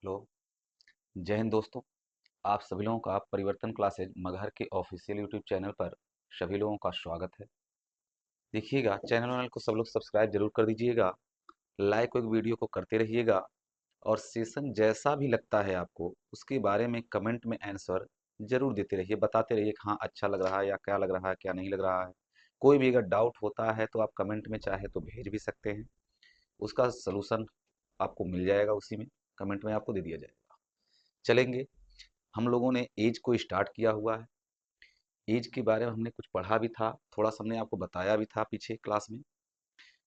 Hello. जय हिंद दोस्तों। आप सभी लोगों का परिवर्तन क्लासेज मगहर के ऑफिशियल यूट्यूब चैनल पर सभी लोगों का स्वागत है। देखिएगा, चैनल वैनल को सब लोग सब्सक्राइब जरूर कर दीजिएगा, लाइक एक वीडियो को करते रहिएगा और सेशन जैसा भी लगता है आपको उसके बारे में कमेंट में आंसर जरूर देते रहिए, बताते रहिए कि हाँ अच्छा लग रहा है या क्या लग रहा है क्या नहीं लग रहा है। कोई भी अगर डाउट होता है तो आप कमेंट में चाहे तो भेज भी सकते हैं, उसका सलूशन आपको मिल जाएगा, उसी में कमेंट में आपको दे दिया जाएगा। चलेंगे, हम लोगों ने एज को स्टार्ट किया हुआ है। एज के बारे में हमने कुछ पढ़ा भी था, थोड़ा सा हमने आपको बताया भी था पीछे क्लास में।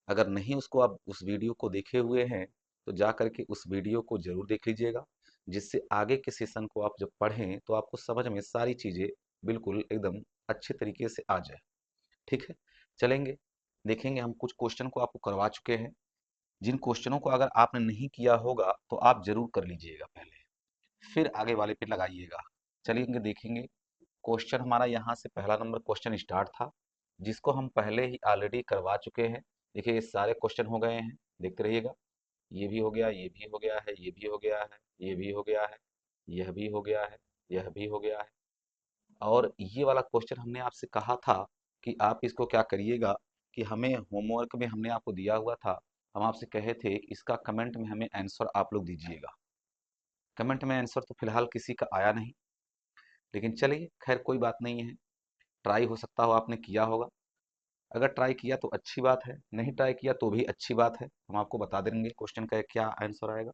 अगर नहीं उसको आप उस वीडियो को देखे हुए हैं तो जा करके उस वीडियो को जरूर देख लीजिएगा, जिससे आगे के सेशन को आप जब पढ़ें तो आपको समझ में सारी चीज़ें बिल्कुल एकदम अच्छे तरीके से आ जाए। ठीक है, चलेंगे देखेंगे। हम कुछ क्वेश्चन को आपको करवा चुके हैं, जिन क्वेश्चनों को अगर आपने नहीं किया होगा तो आप जरूर कर लीजिएगा पहले, फिर आगे वाले पे लगाइएगा। चलिए देखेंगे। क्वेश्चन हमारा यहाँ से पहला नंबर क्वेश्चन स्टार्ट था, जिसको हम पहले ही ऑलरेडी करवा चुके हैं। देखिए ये सारे क्वेश्चन हो गए हैं, देखते रहिएगा। ये भी हो गया, ये भी हो गया है, ये भी हो गया है, ये भी हो गया है, यह भी हो गया है, यह भी हो गया है। और ये वाला क्वेश्चन हमने आपसे कहा था कि आप इसको क्या करिएगा कि हमें होमवर्क में हमने आपको दिया हुआ था, हम आपसे कहे थे कि इसका कमेंट में हमें आंसर आप लोग दीजिएगा। कमेंट में आंसर तो फिलहाल किसी का आया नहीं, लेकिन चलिए खैर कोई बात नहीं है। ट्राई हो सकता हो आपने किया होगा, अगर ट्राई किया तो अच्छी बात है, नहीं ट्राई किया तो भी अच्छी बात है। हम आपको बता देंगे क्वेश्चन का क्या आंसर आएगा।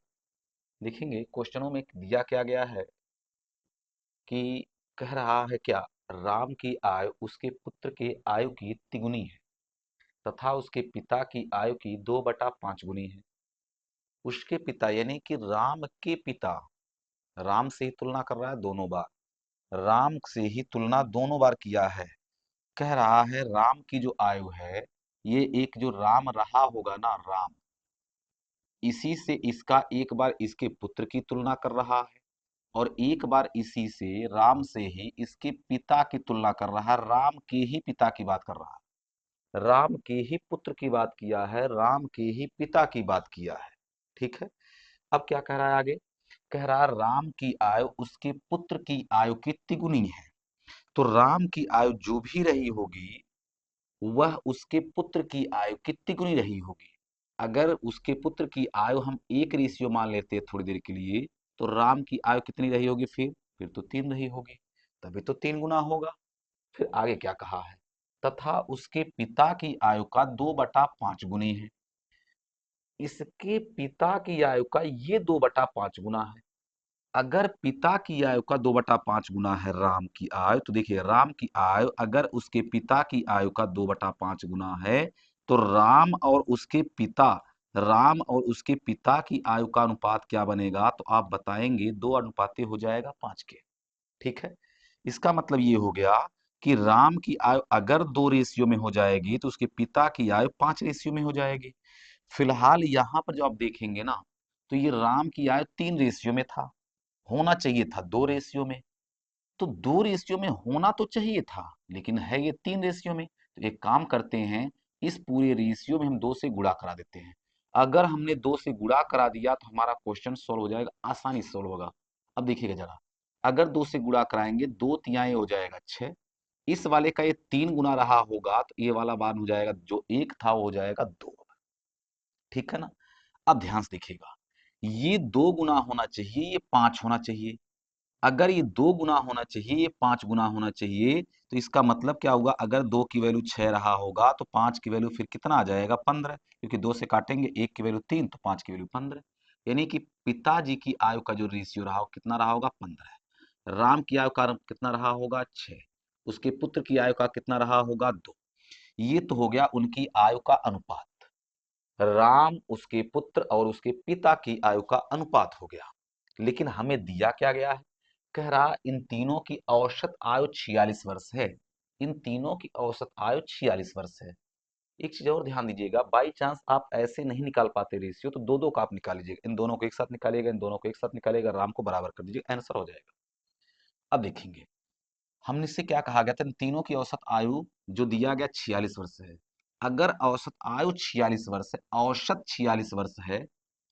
देखेंगे क्वेश्चनों में दिया क्या गया है कि कह रहा है क्या, राम की आयु उसके पुत्र के आयु की तिगुनी है तथा उसके पिता की आयु की 2/5 गुनी है। उसके पिता यानी कि राम के पिता, राम से ही तुलना कर रहा है दोनों बार, राम से ही तुलना दोनों बार किया है। कह रहा है राम की जो आयु है, ये एक जो राम रहा होगा ना राम, इसी से इसका एक बार इसके पुत्र की तुलना कर रहा है और एक बार इसी से राम से ही इसके पिता की तुलना कर रहा है। राम के ही पिता की बात कर रहा है, राम के ही पुत्र की बात किया है, राम के ही पिता की बात किया है। ठीक है, अब क्या कह रहा है आगे, कह रहा है राम की आयु उसके पुत्र की आयु की तिगुनी है। तो राम की आयु जो भी रही होगी वह उसके पुत्र की आयु कितनी गुनी रही होगी। अगर उसके पुत्र की आयु हम 1 रेशियो मान लेते हैं थोड़ी देर के लिए, तो राम की आयु कितनी रही होगी, फिर तो 3 रही होगी, तभी तो 3 गुना होगा। फिर आगे क्या कहा है, तथा उसके पिता की आयु का 2/5 गुनी है। इसके पिता की आयु का ये 2/5 गुना है। अगर पिता की आयु का 2/5 गुना है राम की आयु, तो देखिए राम की आयु अगर उसके पिता की आयु का 2/5 गुना है, तो राम और उसके पिता की आयु का अनुपात क्या बनेगा, तो आप बताएंगे 2 अनुपाते हो जाएगा 5 के। ठीक है, इसका मतलब ये हो गया कि राम की आयु अगर 2 रेशियो में हो जाएगी तो उसके पिता की आयु 5 रेशियो में हो जाएगी। फिलहाल यहाँ पर जो आप देखेंगे ना, तो ये राम की आयु 3 रेशियो में था, होना चाहिए था 2 रेशियो में। तो 2 रेशियो में होना तो चाहिए था, लेकिन है ये 3 रेशियो में। तो एक काम करते हैं, इस पूरे रेशियो में हम 2 से गुणा करा देते हैं। अगर हमने 2 से गुणा करा दिया तो हमारा क्वेश्चन सोल्व हो जाएगा, आसानी से सोल्व होगा। अब देखिएगा जरा, अगर 2 से गुणा कराएंगे 2 तिहाई हो जाएगा 6, इस वाले का ये 3 गुना रहा होगा तो ये वाला मान हो जाएगा, जो 1 था वो हो जाएगा 2। ठीक है ना। अब ध्यान से देखिएगा, ये 2 गुना होना चाहिए, ये 5 होना चाहिए। अगर ये 2 गुना होना चाहिए, ये 5 गुना होना चाहिए, तो इसका मतलब क्या होगा, अगर 2 की वैल्यू 6 रहा होगा तो 5 की वैल्यू फिर कितना आ जाएगा, 15, क्योंकि 2 से काटेंगे 1 की वैल्यू 3 तो 5 की वैल्यू 15। यानी कि पिताजी की आयु का जो रेशियो रहा हो कितना रहा होगा, 15। राम की आयु का कितना रहा होगा, 6। उसके पुत्र की आयु का कितना रहा होगा, 2। ये तो हो गया उनकी आयु का अनुपात, राम उसके पुत्र और उसके पिता की आयु का अनुपात हो गया। लेकिन हमें दिया क्या गया है, कह रहा इन तीनों की औसत आयु 46 वर्ष है। इन तीनों की औसत आयु 46 वर्ष है। एक चीज और ध्यान दीजिएगा, बाई चांस आप ऐसे नहीं निकाल पाते रेशियो, तो दो दो का आप निकाल लीजिएगा, इन दोनों को एक साथ निकालिएगा, इन दोनों को एक साथ निकालिएगा, राम को बराबर कर दीजिएगा, आंसर हो जाएगा। अब देखेंगे, हमने से क्या कहा गया था, इन तीनों की औसत आयु जो दिया गया 46 वर्ष है। अगर औसत आयु 46 वर्ष है, औसत 46 वर्ष है,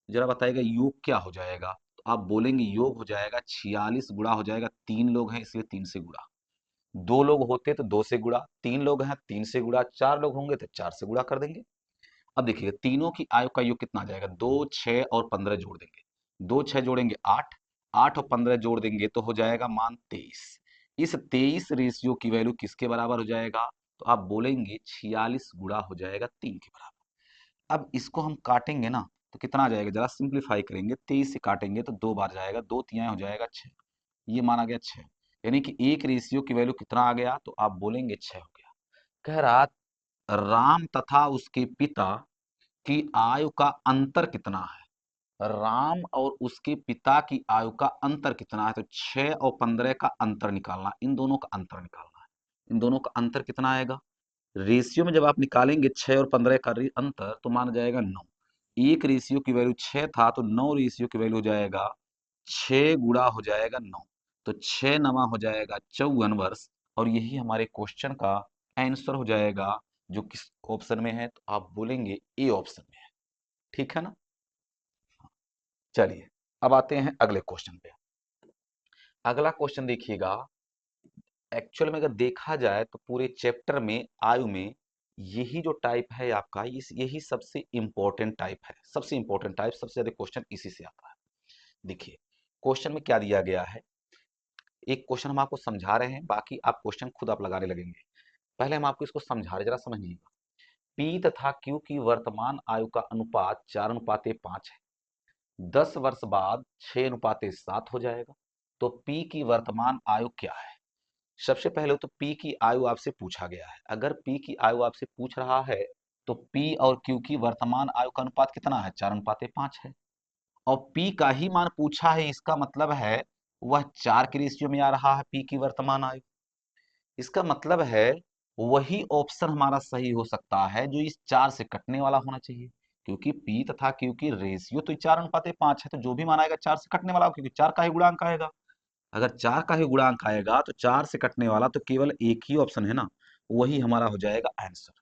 जरा बताइएगा योग क्या हो जाएगा। तो आप बोलेंगे योग हो जाएगा 46 गुणा हो जाएगा, 3 लोग हैं इसलिए 3 से गुणा, 2 लोग होते तो 2 से गुणा, 3 लोग हैं 3 से गुणा, 4 लोग होंगे तो 4 से गुणा कर देंगे। अब देखिए तीनों की आयु का योग कितना आ जाएगा, 2, 6 और 15 जोड़ देंगे, 2 6 जोड़ेंगे 8, 8 और 15 जोड़ देंगे तो हो जाएगा मान 23। इस 23 रेशियो की वैल्यू किसके बराबर हो जाएगा, तो आप बोलेंगे 46 गुणा हो जाएगा 3 के बराबर। अब इसको हम काटेंगे ना तो कितना आ जाएगा, जरा सिंप्लीफाई करेंगे, 23 से काटेंगे तो 2 बार जाएगा, 2 तिहाई हो जाएगा 6, ये माना गया 6, यानी कि एक रेशियो की वैल्यू कितना आ गया, तो आप बोलेंगे 6 हो गया। कह रहा राम तथा उसके पिता की आयु का अंतर कितना है, राम और उसके पिता की आयु का अंतर कितना है, तो 6 और 15 का अंतर निकालना, इन दोनों का अंतर निकालना है, इन दोनों का अंतर कितना आएगा, रेशियो में जब आप निकालेंगे 6 और 15 का अंतर तो मान जाएगा 9, एक रेशियो की वैल्यू 6 था तो 9 रेशियो की वैल्यू हो जाएगा 6 गुणा हो जाएगा 9, तो 6 नमा हो जाएगा 54 वर्ष, और यही हमारे क्वेश्चन का आंसर हो जाएगा, जो किस ऑप्शन में है, तो आप बोलेंगे ए ऑप्शन में है। ठीक है ना। चलिए अब आते हैं अगले क्वेश्चन पे। अगला क्वेश्चन देखिएगा, एक्चुअल में अगर देखा जाए तो पूरे चैप्टर में आयु में यही जो टाइप है आपका, इस यही सबसे इंपॉर्टेंट टाइप है, सबसे इंपॉर्टेंट टाइप, सबसे ज्यादा क्वेश्चन इसी से आता है। देखिए क्वेश्चन में क्या दिया गया है, एक क्वेश्चन हम आपको समझा रहे हैं, बाकी आप क्वेश्चन खुद आप लगाने लगेंगे। पहले हम आपको इसको समझा रहे, जरा समझिएगा। पी तथा क्यू की वर्तमान आयु का अनुपात 4:5 है, 10 वर्ष बाद 6:7 हो जाएगा, तो पी की वर्तमान आयु क्या है। सबसे पहले तो पी की आयु आपसे पूछा गया है, अगर पी की आयु आपसे पूछ रहा है तो पी और क्यू की वर्तमान आयु का अनुपात कितना है, 4:5 है, और पी का ही मान पूछा है, इसका मतलब है वह 4 के रेशियो में आ रहा है पी की वर्तमान आयु। इसका मतलब है वही ऑप्शन हमारा सही हो सकता है जो इस 4 से कटने वाला होना चाहिए, क्योंकि पी तथा क्यू की रेशियो तो 4:5 है, तो जो भी मान आएगा 4 से कटने वाला हो, क्योंकि 4 का ही गुणांक आएगा। अगर 4 का ही गुणांक आएगा तो 4 से कटने वाला तो केवल एक ही ऑप्शन है ना, वही हमारा हो जाएगा आंसर।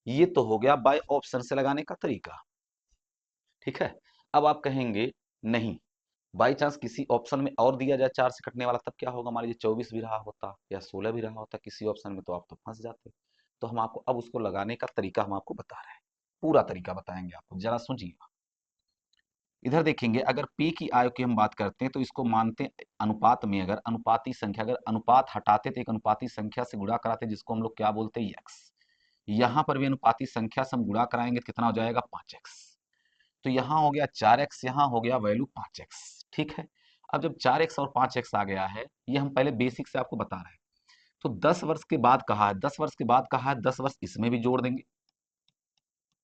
ये तो हो गया बाय ऑप्शन से लगाने का तरीका। ठीक है। अब आप कहेंगे नहीं, बाई चांस किसी ऑप्शन में और दिया जाए 4 से कटने वाला, तब क्या होगा, मान लीजिए 24 भी रहा होता या 16 भी रहा होता किसी ऑप्शन में, तो आप तो फंस जाते। तो हम आपको अब उसको लगाने का तरीका हम आपको बता रहे हैं, पूरा तरीका बताएंगे आपको, जरा सुनिए। इधर देखेंगे, अगर p की आयु की हम बात करते हैं तो इसको मानते हैं अनुपात में, अगर अनुपाती संख्या, अगर अनुपात हटाते तो एक अनुपाती संख्या से गुणा कराते जिसको हम लोग क्या बोलते हैं x, यहां पर भी अनुपाती संख्या से हम गुणा कराएंगे तो कितना हो जाएगा 5x, तो यहाँ हो गया 4x, यहाँ हो गया वैल्यू 5x। ठीक है। अब जब 4x और 5x आ गया है, ये हम पहले बेसिक से आपको बता रहे हैं, तो 10 वर्ष के बाद कहा है, 10 वर्ष के बाद कहा है, 10 वर्ष इसमें भी जोड़ देंगे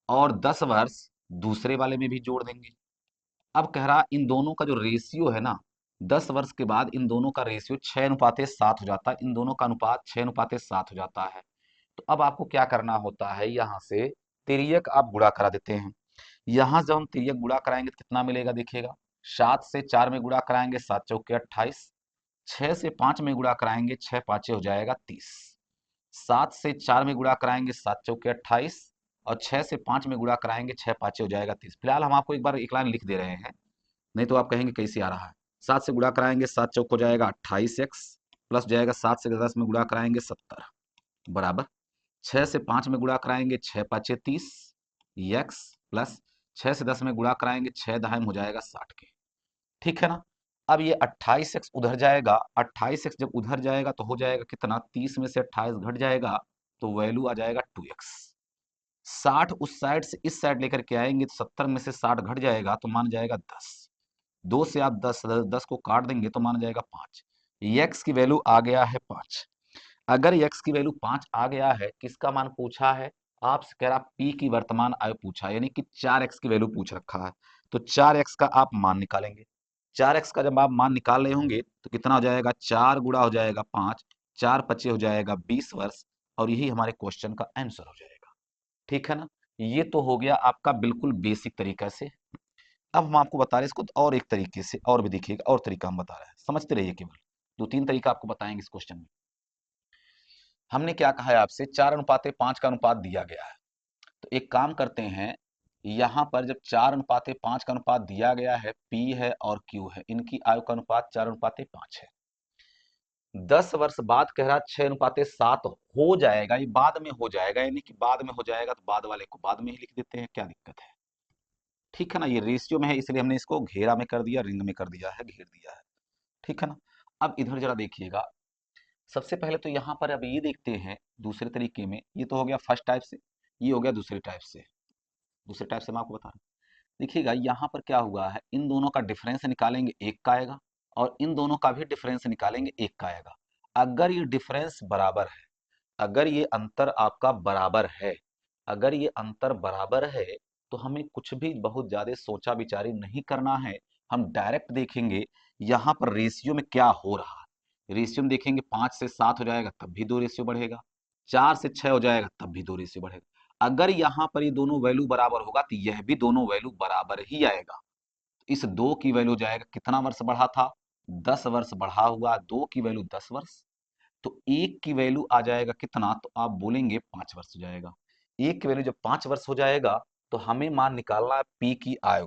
और 10 वर्ष दूसरे वाले में भी जोड़ देंगे। अब कह रहा इन दोनों का जो रेशियो है ना, 10 वर्ष के बाद इन दोनों का रेशियो 6:7 हो जाता है, इन दोनों का अनुपात 6:7 हो जाता है। तो अब आपको क्या करना होता है, यहाँ से तिर्यक आप गुणा करा देते हैं। यहाँ जब हम तिर्यक गुणा कराएंगे तो कितना मिलेगा, देखिएगा 7 से 4 में गुणा कराएंगे 7 चौके 28, 6 से 5 में गुणा कराएंगे 6 पाँचे हो जाएगा 30, 7 से 4 में गुणा कराएंगे 7 चौके 28, और 6 से 5 में गुणा कराएंगे 6 पाँचे हो जाएगा 30। फिलहाल हम आपको एक बार एक लाइन लिख दे रहे हैं, नहीं तो आप कहेंगे कैसे आ रहा है। 7 से गुणा कराएंगे 7 चौक हो जाएगा 28x, प्लस जाएगा 7 से 10 में गुणा कराएंगे 70, बराबर 6 से 5 में गुणा कराएंगे 6 पाँचे 30 x, प्लस 6 से 10 में गुणा कराएंगे 6 दहाई में हो जाएगा 60 के। ठीक है ना। अब ये 28x उधर जाएगा, 28x जब उधर जाएगा तो हो जाएगा कितना, 30 में से 28 घट जाएगा तो वैल्यू आ जाएगा 2x। 60 उस साइड से इस साइड लेकर के आएंगे तो 70 में से 60 घट जाएगा तो मान जाएगा 10, 2 से आप 10 को काट देंगे तो मान जाएगा 5, x की वैल्यू आ गया है 5। अगर x की वैल्यू 5 आ गया है, किसका मान पूछा है, आपसे कह रहा p की वर्तमान आयु पूछा है, यानी कि 4x की वैल्यू पूछ रखा है, तो 4x का आप मान निकालेंगे। 4x का जब आप मान निकाल रहे होंगे तो कितना हो जाएगा, 4 गुणा हो जाएगा 5, 4 पचे हो जाएगा 20 वर्ष, और यही हमारे क्वेश्चन का आंसर हो जाएगा। ठीक है ना। ये तो हो गया आपका बिल्कुल बेसिक तरीका से। अब हम आपको बता रहे हैं इसको और एक तरीके से, और भी देखिएगा, और तरीका हम बता रहे हैं, समझते रहिए, केवल 2-3 तरीका आपको बताएंगे इस क्वेश्चन में। हमने क्या कहा है आपसे, 4:5 का अनुपात दिया गया है, तो एक काम करते हैं, यहां पर जब 4:5 का अनुपात दिया गया है, पी है और क्यू है, इनकी आयु का अनुपात 4:5 है। 10 वर्ष बाद कह रहा 6:7 हो जाएगा, ये बाद में हो जाएगा, यानी कि बाद में हो जाएगा तो बाद वाले को बाद में ही लिख देते हैं, क्या दिक्कत है? ठीक है ना, ये रेशियो में है इसलिए हमने इसको घेरा में कर दिया, रिंग में कर दिया है, घेर दिया है। ठीक है ना। अब इधर जरा देखिएगा, सबसे पहले तो यहाँ पर अब ये देखते हैं दूसरे तरीके में, ये तो हो गया फर्स्ट टाइप से, ये हो गया दूसरे टाइप से। दूसरे टाइप से मैं आपको बता रहा हूँ, देखिएगा यहाँ पर क्या हुआ है, इन दोनों का डिफरेंस निकालेंगे, एक का आएगा, और इन दोनों का भी डिफरेंस निकालेंगे, एक का आएगा। अगर ये डिफरेंस बराबर है, अगर ये अंतर आपका बराबर है, अगर ये अंतर बराबर है, तो हमें कुछ भी बहुत ज्यादा सोचा विचारी नहीं करना है। हम डायरेक्ट देखेंगे यहाँ पर रेशियो में क्या हो रहा है। रेशियो में देखेंगे 5 से 7 हो जाएगा तब भी दो रेशियो बढ़ेगा, 4 से 6 हो जाएगा तब भी दो रेशियो बढ़ेगा। अगर यहाँ पर ये दोनों वैल्यू बराबर होगा तो यह भी दोनों वैल्यू बराबर ही आएगा। इस दो की वैल्यू जाएगा, कितना वर्ष बढ़ा था, 10 वर्ष बढ़ा हुआ, दो की वैल्यू 10 वर्ष, तो एक की वैल्यू आ जाएगा कितना, तो आप बोलेंगे 5 वर्ष हो जाएगा। एक की वैल्यू जब 5 वर्ष हो जाएगा तो हमें मान निकालना है पी की आयु।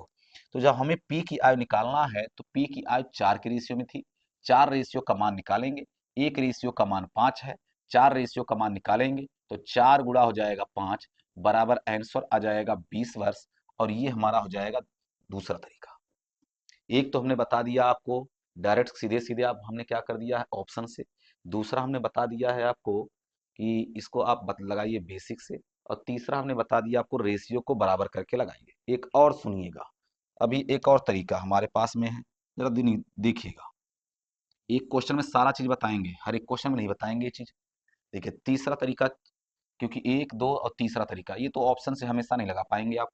तो जब हमें पी की आयु निकालना है तो पी की आयु 4 के रेशियो में थी, 4 रेशियो का मान निकालेंगे, एक रेशियो का मान 5 है, 4 रेशियो का मान निकालेंगे तो 4 गुणा हो जाएगा 5, बराबर आंसर आ जाएगा 20 वर्ष। और ये हमारा हो जाएगा दूसरा तरीका। एक तो हमने बता दिया आपको डायरेक्ट, सीधे सीधे आप हमने क्या कर दिया है ऑप्शन से। दूसरा हमने बता दिया है आपको कि इसको आप लगाइए बेसिक से। और तीसरा हमने बता दिया आपको रेशियो को बराबर करके लगाएंगे। एक और सुनिएगा, अभी एक और तरीका हमारे पास में है, जरा देखिएगा। एक क्वेश्चन में सारा चीज बताएंगे, हर एक क्वेश्चन में नहीं बताएंगे ये चीज। देखिए तीसरा तरीका, क्योंकि एक दो और तीसरा तरीका ये तो ऑप्शन से हमेशा नहीं लगा पाएंगे आप,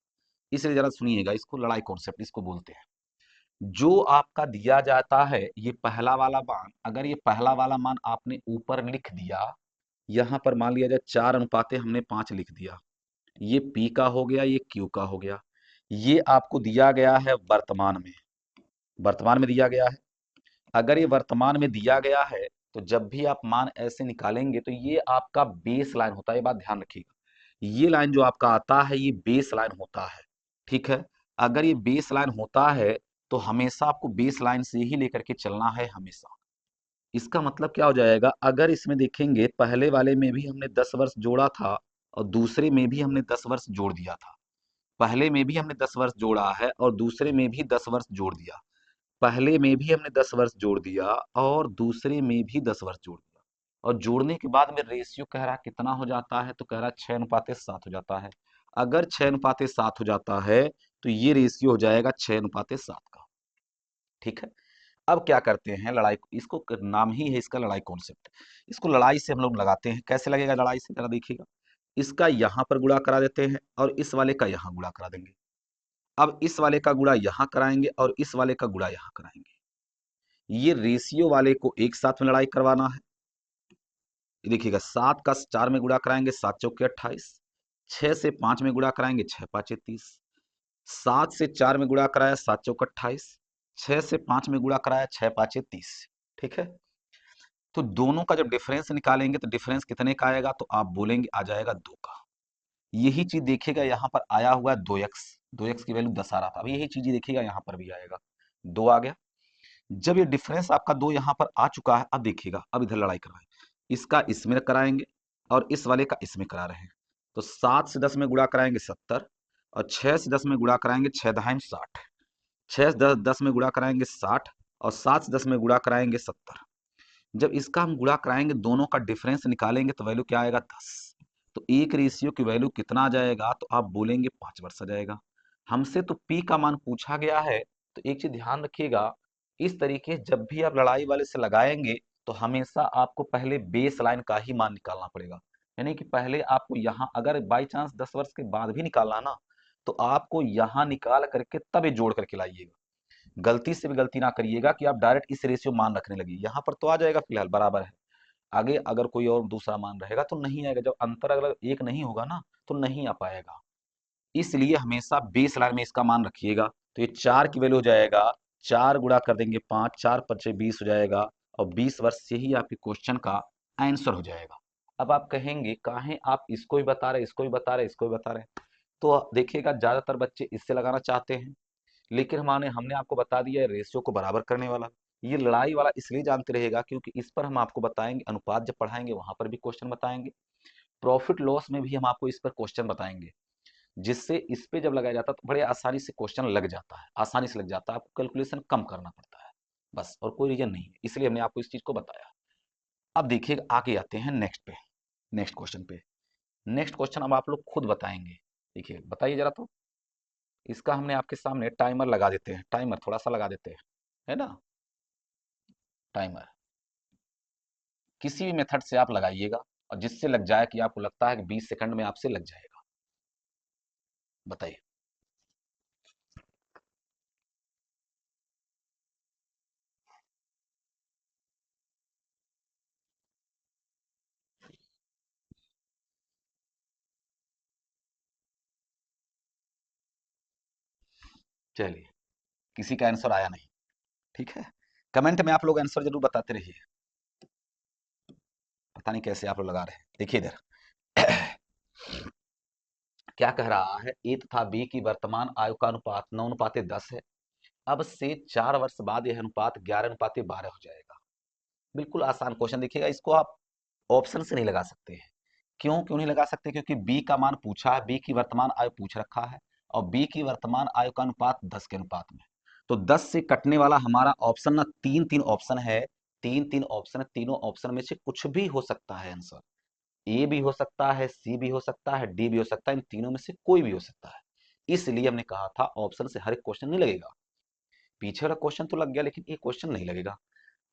इसलिए जरा सुनिएगा इसको, लड़ाई कॉन्सेप्ट इसको बोलते हैं। जो आपका दिया जाता है ये पहला वाला मान, अगर ये पहला वाला मान आपने ऊपर लिख दिया, यहां पर मान लिया जाए 4:5 हमने 5 लिख दिया, ये P का हो गया, ये Q का हो गया। ये आपको दिया गया है वर्तमान में, वर्तमान में दिया गया है। अगर ये वर्तमान में दिया गया है तो जब भी आप मान ऐसे निकालेंगे तो ये आपका बेस लाइन होता है, ये बात ध्यान रखिएगा। ये लाइन जो आपका आता है ये बेस लाइन होता है। ठीक है, अगर ये बेस लाइन होता है तो हमेशा आपको बेस लाइन से ही लेकर के चलना है हमेशा। इसका मतलब क्या हो जाएगा, अगर इसमें देखेंगे पहले वाले में भी हमने 10 वर्ष जोड़ा था और दूसरे में भी हमने 10 वर्ष जोड़ दिया था, पहले में भी हमने 10 वर्ष जोड़ा है और दूसरे में भी 10 वर्ष जोड़ दिया, पहले में भी हमने 10 वर्ष जोड़ दिया और दूसरे में भी 10 वर्ष जोड़ दिया, और जोड़ने के बाद में रेशियो कह रहा कितना हो जाता है, तो कह रहा 6:7 हो जाता है। अगर 6:7 हो जाता है तो ये रेशियो हो जाएगा 6:7 का। ठीक है, अब क्या करते हैं लड़ाई, इसको नाम ही है इसका लड़ाई कॉन्सेप्ट। इसको लड़ाई से हम लोग लगाते हैं, कैसे लगेगा लड़ाई से जरा देखिएगा। इसका यहां पर गुणा करा देते हैं और इस वाले का यहां गुणा करा देंगे। अब इस वाले का गुणा यहां कराएंगे और इस वाले का गुणा यहां कराएंगे। ये रेशियो वाले को एक साथ में लड़ाई करवाना है। ये देखिएगा 7 का 4 में गुणा कराएंगे, 7 चौके 28, 6 से 5 में गुणा कराएंगे, 6 5 30, 7 से 4 में गुणा कराया, 7 चौके 28, 6 से 5 में गुणा कराया, 6 5 30। ठीक है, तो दोनों का जब डिफरेंस निकालेंगे तो डिफरेंस कितने का आएगा, तो आप बोलेंगे आ जाएगा 2 का। यही चीज देखिएगा यहाँ पर आया हुआ है 2x, 2x की वैल्यू 10 आ रहा था, अब यही चीज देखिएगा यहाँ पर भी आएगा, 2 आ गया। जब ये डिफरेंस आपका 2 यहाँ पर आ चुका है, अब देखिएगा अब इधर लड़ाई कर रहे हैं, इसका इसमें कराएंगे और इस वाले का इसमें करा रहे हैं। तो 7 से 10 में गुणा कराएंगे 70, और 6 से 10 में गुणा कराएंगे 6 10 60, 6 से 10 में गुणा कराएंगे 60, और 7 से 10 में गुणा कराएंगे 70। जब इसका हम गुणा कराएंगे, दोनों का डिफरेंस निकालेंगे तो वैल्यू क्या आएगा 10। तो एक रेशियो की वैल्यू कितना आ जाएगा, तो आप बोलेंगे 5 वर्ष आ जाएगा। हमसे तो पी का मान पूछा गया है, तो एक चीज ध्यान रखिएगा, इस तरीके से जब भी आप लड़ाई वाले से लगाएंगे तो हमेशा आपको पहले बेस लाइन का ही मान निकालना पड़ेगा। यानी कि पहले आपको यहाँ अगर बाई चांस 10 वर्ष के बाद भी निकालना ना, तो आपको यहाँ निकाल करके तब ये जोड़ करके लाइएगा। गलती से भी गलती ना करिएगा कि आप डायरेक्ट इस रेशियो मान रखने लगी, यहाँ पर तो आ जाएगा फिलहाल बराबर है, आगे अगर कोई और दूसरा मान रहेगा तो नहीं आएगा, जब अंतर अगर एक नहीं होगा ना तो नहीं आ पाएगा। इसलिए हमेशा बेस लाइन में इसका मान रखिएगा। तो ये 4 की वैल्यू हो जाएगा, 4 गुणा कर देंगे 5, 4 5 20 हो जाएगा, और 20 वर्ष से ही आपके क्वेश्चन का आंसर हो जाएगा। अब आप कहेंगे काहे आप इसको भी बता रहे, इसको भी बता रहे, इसको भी बता रहे, तो देखिएगा ज्यादातर बच्चे इससे लगाना चाहते हैं, लेकिन हमने हमने आपको बता दिया है रेशियो को बराबर करने वाला। ये लड़ाई वाला इसलिए जानते रहेगा क्योंकि इस पर हम आपको बताएंगे, अनुपात जब पढ़ाएंगे वहां पर भी क्वेश्चन बताएंगे, प्रॉफिट लॉस में भी हम आपको इस पर क्वेश्चन बताएंगे, जिससे इस पे जब लगाया जाता है तो बड़े आसानी से क्वेश्चन लग जाता है, आसानी से लग जाता है, आपको कैलकुलेशन कम करना पड़ता है, बस और कोई रीजन नहीं है, इसलिए हमने आपको इस चीज को बताया। अब देखिए आगे आते हैं नेक्स्ट पे, नेक्स्ट क्वेश्चन पे। नेक्स्ट क्वेश्चन अब आप लोग खुद बताएंगे। देखिए बताइए जरा तो, इसका हमने आपके सामने टाइमर लगा देते हैं, टाइमर थोड़ा सा लगा देते हैं, है ना, टाइमर किसी भी मेथड से आप लगाइएगा और जिससे लग जाए कि आपको लगता है कि 20 सेकंड में आपसे लग जाएगा। बताइए। चलिए, किसी का आंसर आया नहीं, ठीक है, कमेंट में आप लोग आंसर जरूर बताते रहिए। पता नहीं कैसे आप लोग लगा रहे हैं। देखिए इधर क्या कह रहा है, ए तथा बी की वर्तमान आयु का अनुपात 9:10 है। अब से 4 वर्ष बाद यह अनुपात 11:12 हो जाएगा। बिल्कुल आसान क्वेश्चन। देखिएगा इसको आप ऑप्शन से नहीं लगा सकते हैं। क्यों क्यों नहीं लगा सकते? क्योंकि बी का मान पूछा है, बी की वर्तमान आयु पूछ रखा है, और बी की वर्तमान आयु का अनुपात 10 के अनुपात में। तो 10 से कटने वाला हमारा ऑप्शन ना, तीन तीन ऑप्शन है, तीन तीन ऑप्शन है, तीनों ऑप्शन में से कुछ भी हो सकता है आंसर। ए भी हो सकता है, सी भी हो सकता है, डी भी हो सकता है, इन तीनों में से कोई भी हो सकता है। इसलिए हमने कहा था ऑप्शन से हर एक क्वेश्चन नहीं लगेगा। पीछे वाला क्वेश्चन तो लग गया, लेकिन ये क्वेश्चन नहीं लगेगा।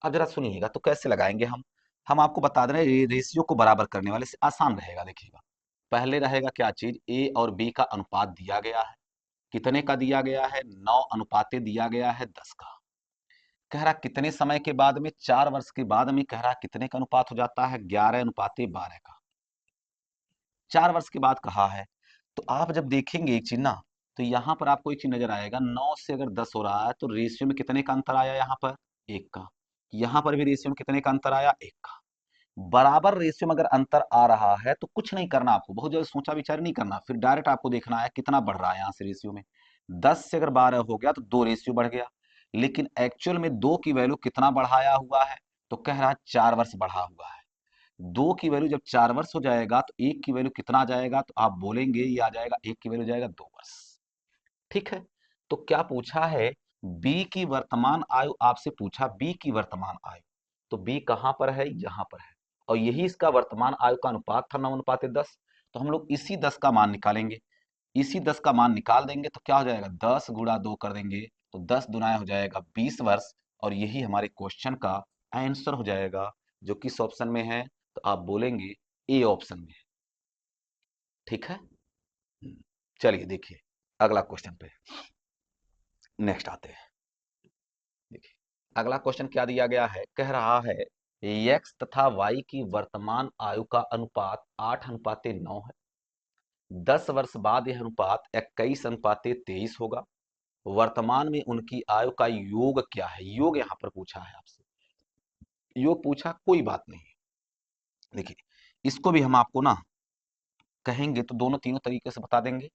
अब जरा सुनिएगा तो कैसे लगाएंगे हम आपको बता दे रहे हैं, रेशियो को बराबर करने वाले से आसान रहेगा। देखिएगा पहले रहेगा क्या चीज, ए और बी का अनुपात दिया गया है, कितने का दिया गया है, 9 अनुपाते दिया गया है 10 का। कह रहा कितने समय के बाद में, 4 वर्ष के बाद में, कह रहा कितने का अनुपात हो जाता है, 11:12 का। 4 वर्ष के बाद कहा है। तो आप जब देखेंगे एक चीज ना, तो यहां पर आपको एक चीज नजर आएगा, 9 से अगर 10 हो रहा है तो रेशियो में कितने का अंतर आया, यहाँ पर 1 का। यहाँ पर भी रेशियो में कितने का अंतर आया, 1 का। बराबर रेशियो में अगर अंतर आ रहा है तो कुछ नहीं करना, आपको बहुत ज्यादा सोचा विचार नहीं करना, फिर डायरेक्ट आपको देखना है कितना बढ़ रहा है यहाँ से रेशियो में। 10 से अगर 12 हो गया तो 2 रेशियो बढ़ गया, लेकिन एक्चुअल में 2 की वैल्यू कितना बढ़ाया हुआ है, तो कह रहा है 4 वर्ष बढ़ा हुआ है। 2 की वैल्यू जब 4 वर्ष हो जाएगा तो 1 की वैल्यू कितना आ जाएगा, तो आप बोलेंगे ये आ जाएगा, 1 की वैल्यू जाएगा 2 वर्ष। ठीक है। तो क्या पूछा है, बी की वर्तमान आयु आपसे पूछा, बी की वर्तमान आयु, तो बी कहां पर है, यहां पर है, और यही इसका वर्तमान आयु का अनुपात था 9:10। तो हम लोग इसी 10 का मान निकालेंगे, इसी 10 का मान निकाल देंगे तो क्या हो जाएगा, 10 × 2 कर देंगे तो 10 दूना हो जाएगा 20 वर्ष, और यही हमारे क्वेश्चन का आंसर हो जाएगा, जो किस ऑप्शन में है, तो आप बोलेंगे ए ऑप्शन में है। ठीक है। चलिए देखिए अगला क्वेश्चन पे नेक्स्ट आते हैं। देखिए अगला क्वेश्चन क्या दिया गया है, कह रहा है x तथा y की वर्तमान आयु का अनुपात 8:9 है। 10 वर्ष बाद यह अनुपात 21:23 होगा। वर्तमान में उनकी आयु का योग क्या है, योग यहां पर पूछा है आपसे, योग पूछा, कोई बात नहीं। देखिए इसको भी हम आपको ना कहेंगे तो दोनों तीनों तरीके से बता देंगे,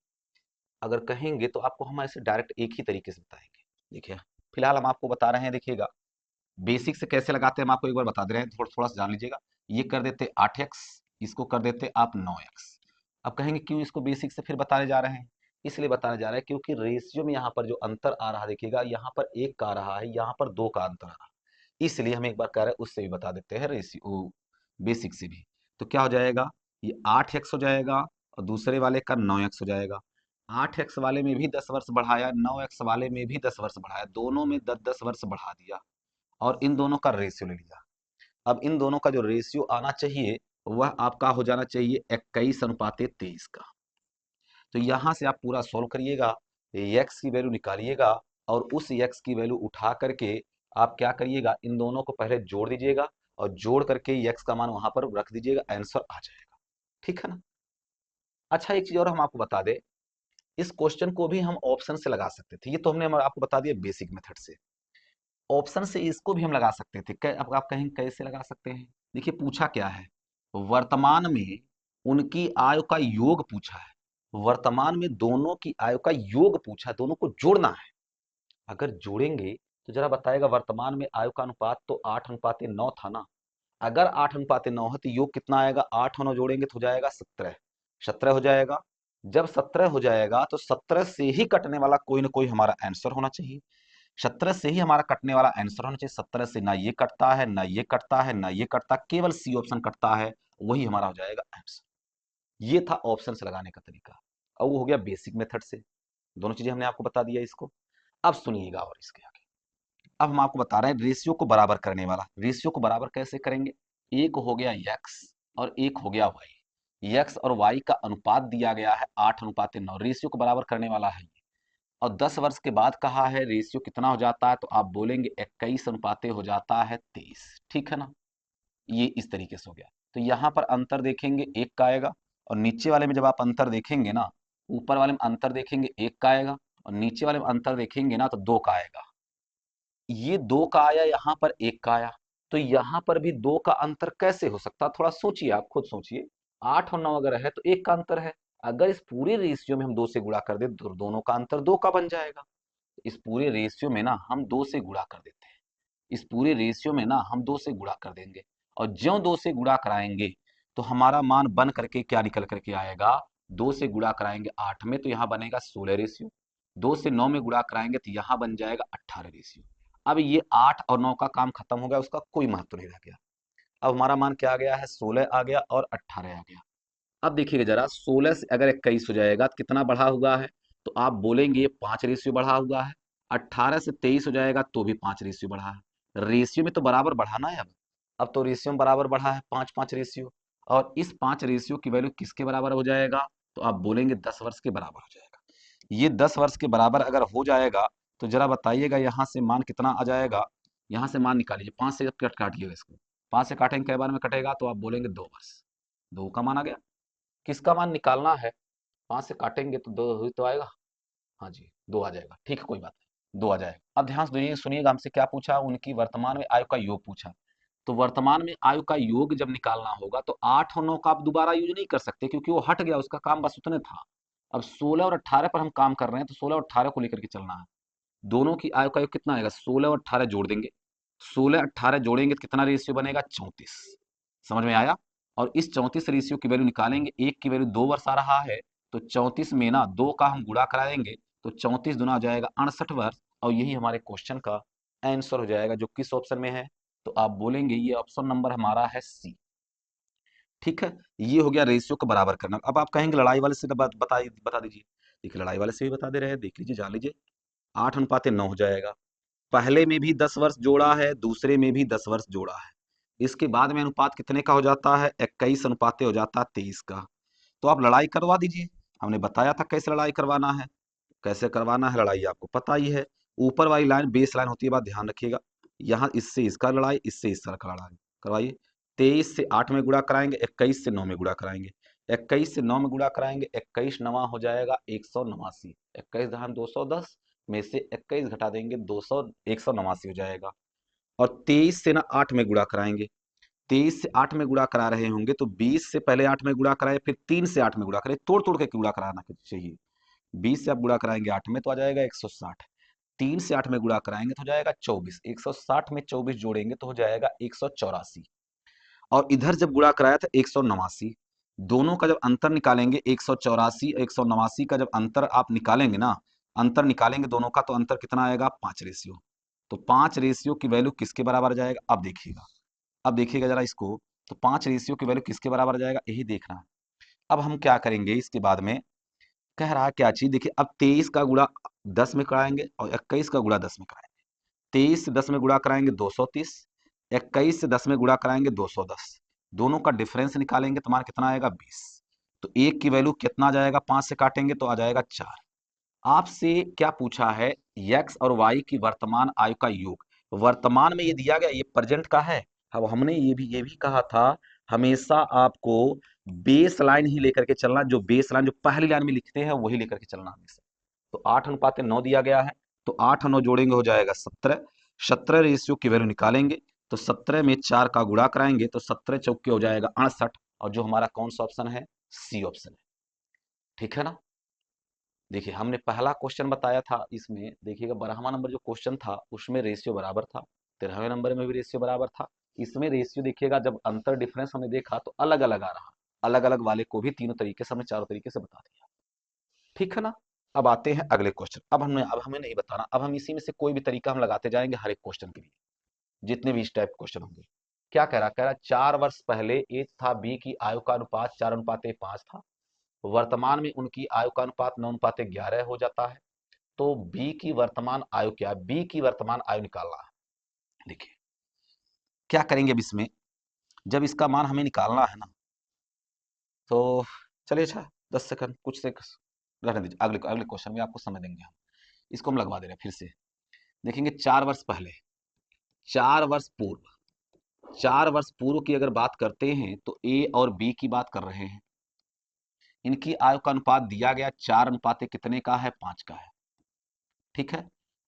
अगर कहेंगे तो आपको हम ऐसे डायरेक्ट एक ही तरीके से बताएंगे। देखिए फिलहाल हम आपको बता रहे हैं, देखिएगा बेसिक से कैसे लगाते हैं हम आपको एक बार बता दे रहे हैं, थोड़ा थोड़ा सा जान लीजिएगा। ये कर देते 8x, इसको कर देते आप 9x। अब कहेंगे क्यों इसको बेसिक से फिर बताने जा रहे हैं, इसलिए बताने जा रहे हैं क्योंकि रेशियो में यहाँ पर जो अंतर आ रहा है, देखिएगा यहाँ पर 1 का आ रहा है, यहाँ पर 2 का अंतर आ रहा है, इसलिए हम एक बार कह रहे हैं उससे भी बता देते हैं, रेशियो बेसिक से भी। तो क्या हो जाएगा, ये 8x हो जाएगा और दूसरे वाले का 9x हो जाएगा। 8x वाले में भी 10 वर्ष बढ़ाया, 9x वाले में भी 10 वर्ष बढ़ाया, दोनों में 10-10 वर्ष बढ़ा दिया और इन दोनों का रेशियो ले लिया। अब इन दोनों का जो रेशियो आना चाहिए वह आपका हो जाना चाहिए 21:23 का। तो यहां से आप पूरा सोल्व करिएगा, एक्स की वैल्यू निकालिएगा और उस एक्स की वैल्यू उठा करके आप क्या करिएगा, इन दोनों को पहले जोड़ दीजिएगा और जोड़ करके एक्स का मान वहां पर रख दीजिएगा, आंसर आ जाएगा। ठीक है ना। अच्छा एक चीज और हम आपको बता दें, इस क्वेश्चन को भी हम ऑप्शन से लगा सकते थे, ये तो हमने आपको बता दिया बेसिक मेथड से। ऑप्शन से इसको भी हम लगा सकते थे, अब आप कहेंगे कैसे लगा सकते हैं। देखिए पूछा क्या है, वर्तमान में उनकी आयु का योग पूछा है, वर्तमान में दोनों की आयु का योग पूछा, दोनों को जोड़ना है। अगर जोड़ेंगे तो जरा बताएगा, वर्तमान में आयु का अनुपात तो 8:9 था ना। अगर 8:9 है तो योग कितना आएगा, 8 और 9 जोड़ेंगे तो हो जाएगा 17। 17 हो जाएगा। जब 17 हो जाएगा तो 17 से ही कटने वाला कोई ना कोई हमारा आंसर होना चाहिए। 17 से ही हमारा कटने वाला आंसर होना चाहिए। 17 से ना ये कटता है, ना ये कटता है, ना ये कटता, केवल सी ऑप्शन कटता है, वही हमारा हो जाएगा आंसर। ये था ऑप्शन से लगाने का तरीका। अब वो हो गया बेसिक मेथड से, दोनों चीजें हमने आपको बता दिया इसको। अब सुनिएगा और इसके आगे, अब हम आपको बता रहे हैं रेशियो को बराबर करने वाला। रेशियो को बराबर कैसे करेंगे, एक हो गया यक्स और एक हो गया वाई। यक्स और वाई का अनुपात दिया गया है 8:9, रेशियो को बराबर करने वाला है ये। और 10 वर्ष के बाद कहा है रेशियो कितना हो जाता है, तो आप बोलेंगे 21 अनुपाते हो जाता है 23। ठीक है ना, ये इस तरीके से हो गया। तो यहाँ पर अंतर देखेंगे एक का आएगा, और नीचे वाले में जब आप अंतर देखेंगे ना, ऊपर वाले में अंतर देखेंगे एक का आएगा, और नीचे वाले में अंतर देखेंगे ना तो दो का आएगा। ये दो का आया, यहाँ पर एक का आया, तो यहाँ पर भी दो का अंतर कैसे हो सकता है, थोड़ा सोचिए, आप खुद सोचिए। 8 और 9 अगर है तो एक का अंतर है। अगर इस पूरे रेशियो में हम दो से गुणा कर दे तो दोनों का अंतर दो का बन जाएगा। इस पूरे रेशियो में ना हम दो से गुणा कर देते हैं, इस पूरे रेशियो में ना हम दो से गुणा कर देंगे, और ज्यों दो से गुणा कराएंगे तो हमारा मान बन करके क्या निकल करके आएगा, दो से गुणा कराएंगे 8 में तो यहाँ बनेगा 16 रेशियो, 2 से 9 में गुणा कराएंगे तो यहाँ बन जाएगा 18 रेशियो। अब ये 8 और 9 का काम खत्म हो गया, उसका कोई महत्व नहीं रह गया। अब हमारा मान क्या आ गया है, 16 आ गया और 18 आ गया। अब देखिएगा जरा, 16 से अगर 21 हो जाएगा तो कितना बढ़ा हुआ है, तो आप बोलेंगे ये 5 रेशियो बढ़ा हुआ है। 18 से 23 हो जाएगा तो भी 5 रेशियो बढ़ा है। रेशियो में तो बराबर बढ़ाना है। अब तो रेशियो में बराबर बढ़ा है, 5-5 रेशियो। और इस 5 रेशियो की वैल्यू किसके बराबर हो जाएगा, तो आप बोलेंगे 10 वर्ष के बराबर हो जाएगा। ये 10 वर्ष के बराबर अगर हो जाएगा तो जरा बताइएगा यहाँ से मान कितना आ जाएगा। यहाँ से मान निकालिए, 5 से कट काटिएगा इसको। 5 से काटेंगे कै बार में कटेगा, तो आप बोलेंगे 2 वर्ष। 2 का मान आ गया। किसका मान निकालना है, 5 से काटेंगे तो 2 ही तो आएगा। हाँ जी, 2 आ जाएगा, ठीक है, कोई बात नहीं, 2 आ जाएगा। अब ध्यान से सुनिएगा, हमसे क्या पूछा, उनकी वर्तमान में आयु का योग पूछा। तो वर्तमान में आयु का योग जब निकालना होगा तो 8 और 9 का आप दोबारा यूज नहीं कर सकते, क्योंकि वो हट गया, उसका काम बस उतने था। अब 16 और 18 पर हम काम कर रहे हैं, तो 16 और 18 को लेकर के चलना है। दोनों की आयु का योग कितना आएगा, 16 और 18 जोड़ देंगे। 16-18 जोड़ेंगे तो कितना रेशियो बनेगा, 34। समझ में आया। और इस 34 रेशियो की वैल्यू निकालेंगे, एक की वैल्यू 2 वर्ष आ रहा है, तो 34 में ना 2 का हम गुणा कराएंगे तो 34 दुना हो जाएगा 68 वर्ष। और यही हमारे क्वेश्चन का आंसर हो जाएगा, जो किस ऑप्शन में है, तो आप बोलेंगे ये ऑप्शन नंबर हमारा है सी। ठीक है, ये हो गया रेशियो को बराबर करना। अब आप कहेंगे लड़ाई वाले से बता दीजिए। देखिए लड़ाई वाले से भी बता दे रहे हैं, देख लीजिए, जान लीजिए। 8:9 हो जाएगा। पहले में भी 10 वर्ष जोड़ा है, दूसरे में भी 10 वर्ष जोड़ा है। इसके बाद में अनुपात कितने का हो जाता है, 21 अनुपाते हो जाता है 23 का। तो आप लड़ाई करवा दीजिए। हमने बताया था कैसे लड़ाई करवाना है। कैसे करवाना है लड़ाई आपको पता ही है। ऊपर वाली लाइन बेस लाइन होती है, बात ध्यान रखिएगा। यहाँ इससे इसका लड़ाई, इससे इसका लड़ाई करवाइए। 23 से 8 में गुणा कराएंगे, 21 से 9 में गुणा कराएंगे। 21 से 9 में गुणा कराएंगे, 21 9 हो जाएगा 189। 21 दहान 210 में से 21 घटा देंगे, 200 189 हो जाएगा। और 23 से ना 8 में गुणा कराएंगे। 23 से 8 में गुणा करा रहे होंगे तो 20 से पहले 8 में गुणा कराए, फिर 3 से 8 में गुणा कराए, तोड़ तोड़ के गुणा कराना चाहिए। 20 से आप गुणा कराएंगे 8 में तो आ जाएगा 160। 3 से 8 में गुणा कराएंगे तो हो जाएगा 24। 160 में 24 जोड़ेंगे तो हो जाएगा 184। और इधर जब गुणा कराया था 189। दोनों का जब अंतर निकालेंगे, 184 189 का जब अंतर आप निकालेंगे ना, अंतर निकालेंगे दोनों का, तो अंतर कितना आएगा, 5 रेशियो। तो 5 रेशियो की वैल्यू किसके बराबर आ जाएगा, अब देखिएगा। अब देखिएगा जरा इसको, तो 5 रेशियो की वैल्यू किसके बराबर आ जाएगा, यही देखना है। अब हम क्या करेंगे इसके बाद में, कह रहा है क्या चीज, देखिए अब 23 का गुणा 10 में कराएंगे और 21 का गुणा 10 में कराएंगे। 23 से 10 में गुणा कराएंगे 230, 21 से 10 में गुणा कराएंगे 210। दोनों का डिफरेंस निकालेंगे, तुम्हारा कितना आएगा, 20। तो एक की वैल्यू कितना आ जाएगा, 5 से काटेंगे तो आ जाएगा 4। आपसे क्या पूछा है, एक्स और वाई की वर्तमान आयु का योग। वर्तमान में ये दिया गया, ये प्रेजेंट का है। अब हमने ये भी कहा था, हमेशा आपको बेस लाइन ही लेकर के चलना, जो बेस लाइन जो पहली लाइन में लिखते हैं वही लेकर के चलना हमेशा। तो 8:9 दिया गया है, तो 8 और 9 जोड़ेंगे हो जाएगा 17। 17 रेशियो की वैल्यू निकालेंगे, तो 17 में 4 का गुणा कराएंगे तो 17 चौके हो जाएगा 68। और जो हमारा कौन सा ऑप्शन है, सी ऑप्शन है। ठीक है ना। देखिए हमने पहला क्वेश्चन बताया था, इसमें देखिएगा 12वां नंबर जो क्वेश्चन था उसमें रेशियो बराबर था, 13वें नंबर में भी रेशियो बराबर था। इसमें रेशियो देखिएगा जब अंतर डिफरेंस हमने देखा तो अलग अलग आ रहा, अलग अलग वाले को भी तीनों तरीके से हमने चारों तरीके से बता दिया। ठीक है ना। अब आते हैं अगले क्वेश्चन। अब हमें नहीं बताना, अब हम इसी में से कोई भी तरीका हम लगाते जाएंगे हर एक क्वेश्चन के लिए, जितने भी इस टाइप क्वेश्चन होंगे। क्या कह रहा 4 वर्ष पहले एज था बी की आयु का अनुपात 4:5 था, वर्तमान में उनकी आयु का अनुपात 9:11 हो जाता है। तो बी की वर्तमान आयु क्या है, बी की वर्तमान आयु निकालना है। देखिए क्या करेंगे अब इसमें, जब इसका मान हमें निकालना है ना, तो चलिए अच्छा 10 सेकंड कुछ से रहने दीजिए, अगले अगले क्वेश्चन में आपको समय देंगे हम। इसको हम लगवा दे रहे हैं फिर से। देखेंगे 4 वर्ष पहले, 4 वर्ष पूर्व, 4 वर्ष पूर्व की अगर बात करते हैं तो ए और बी की बात कर रहे हैं। इनकी आयु का अनुपात दिया गया 4 अनुपाते कितने का है, 5 का है। ठीक है।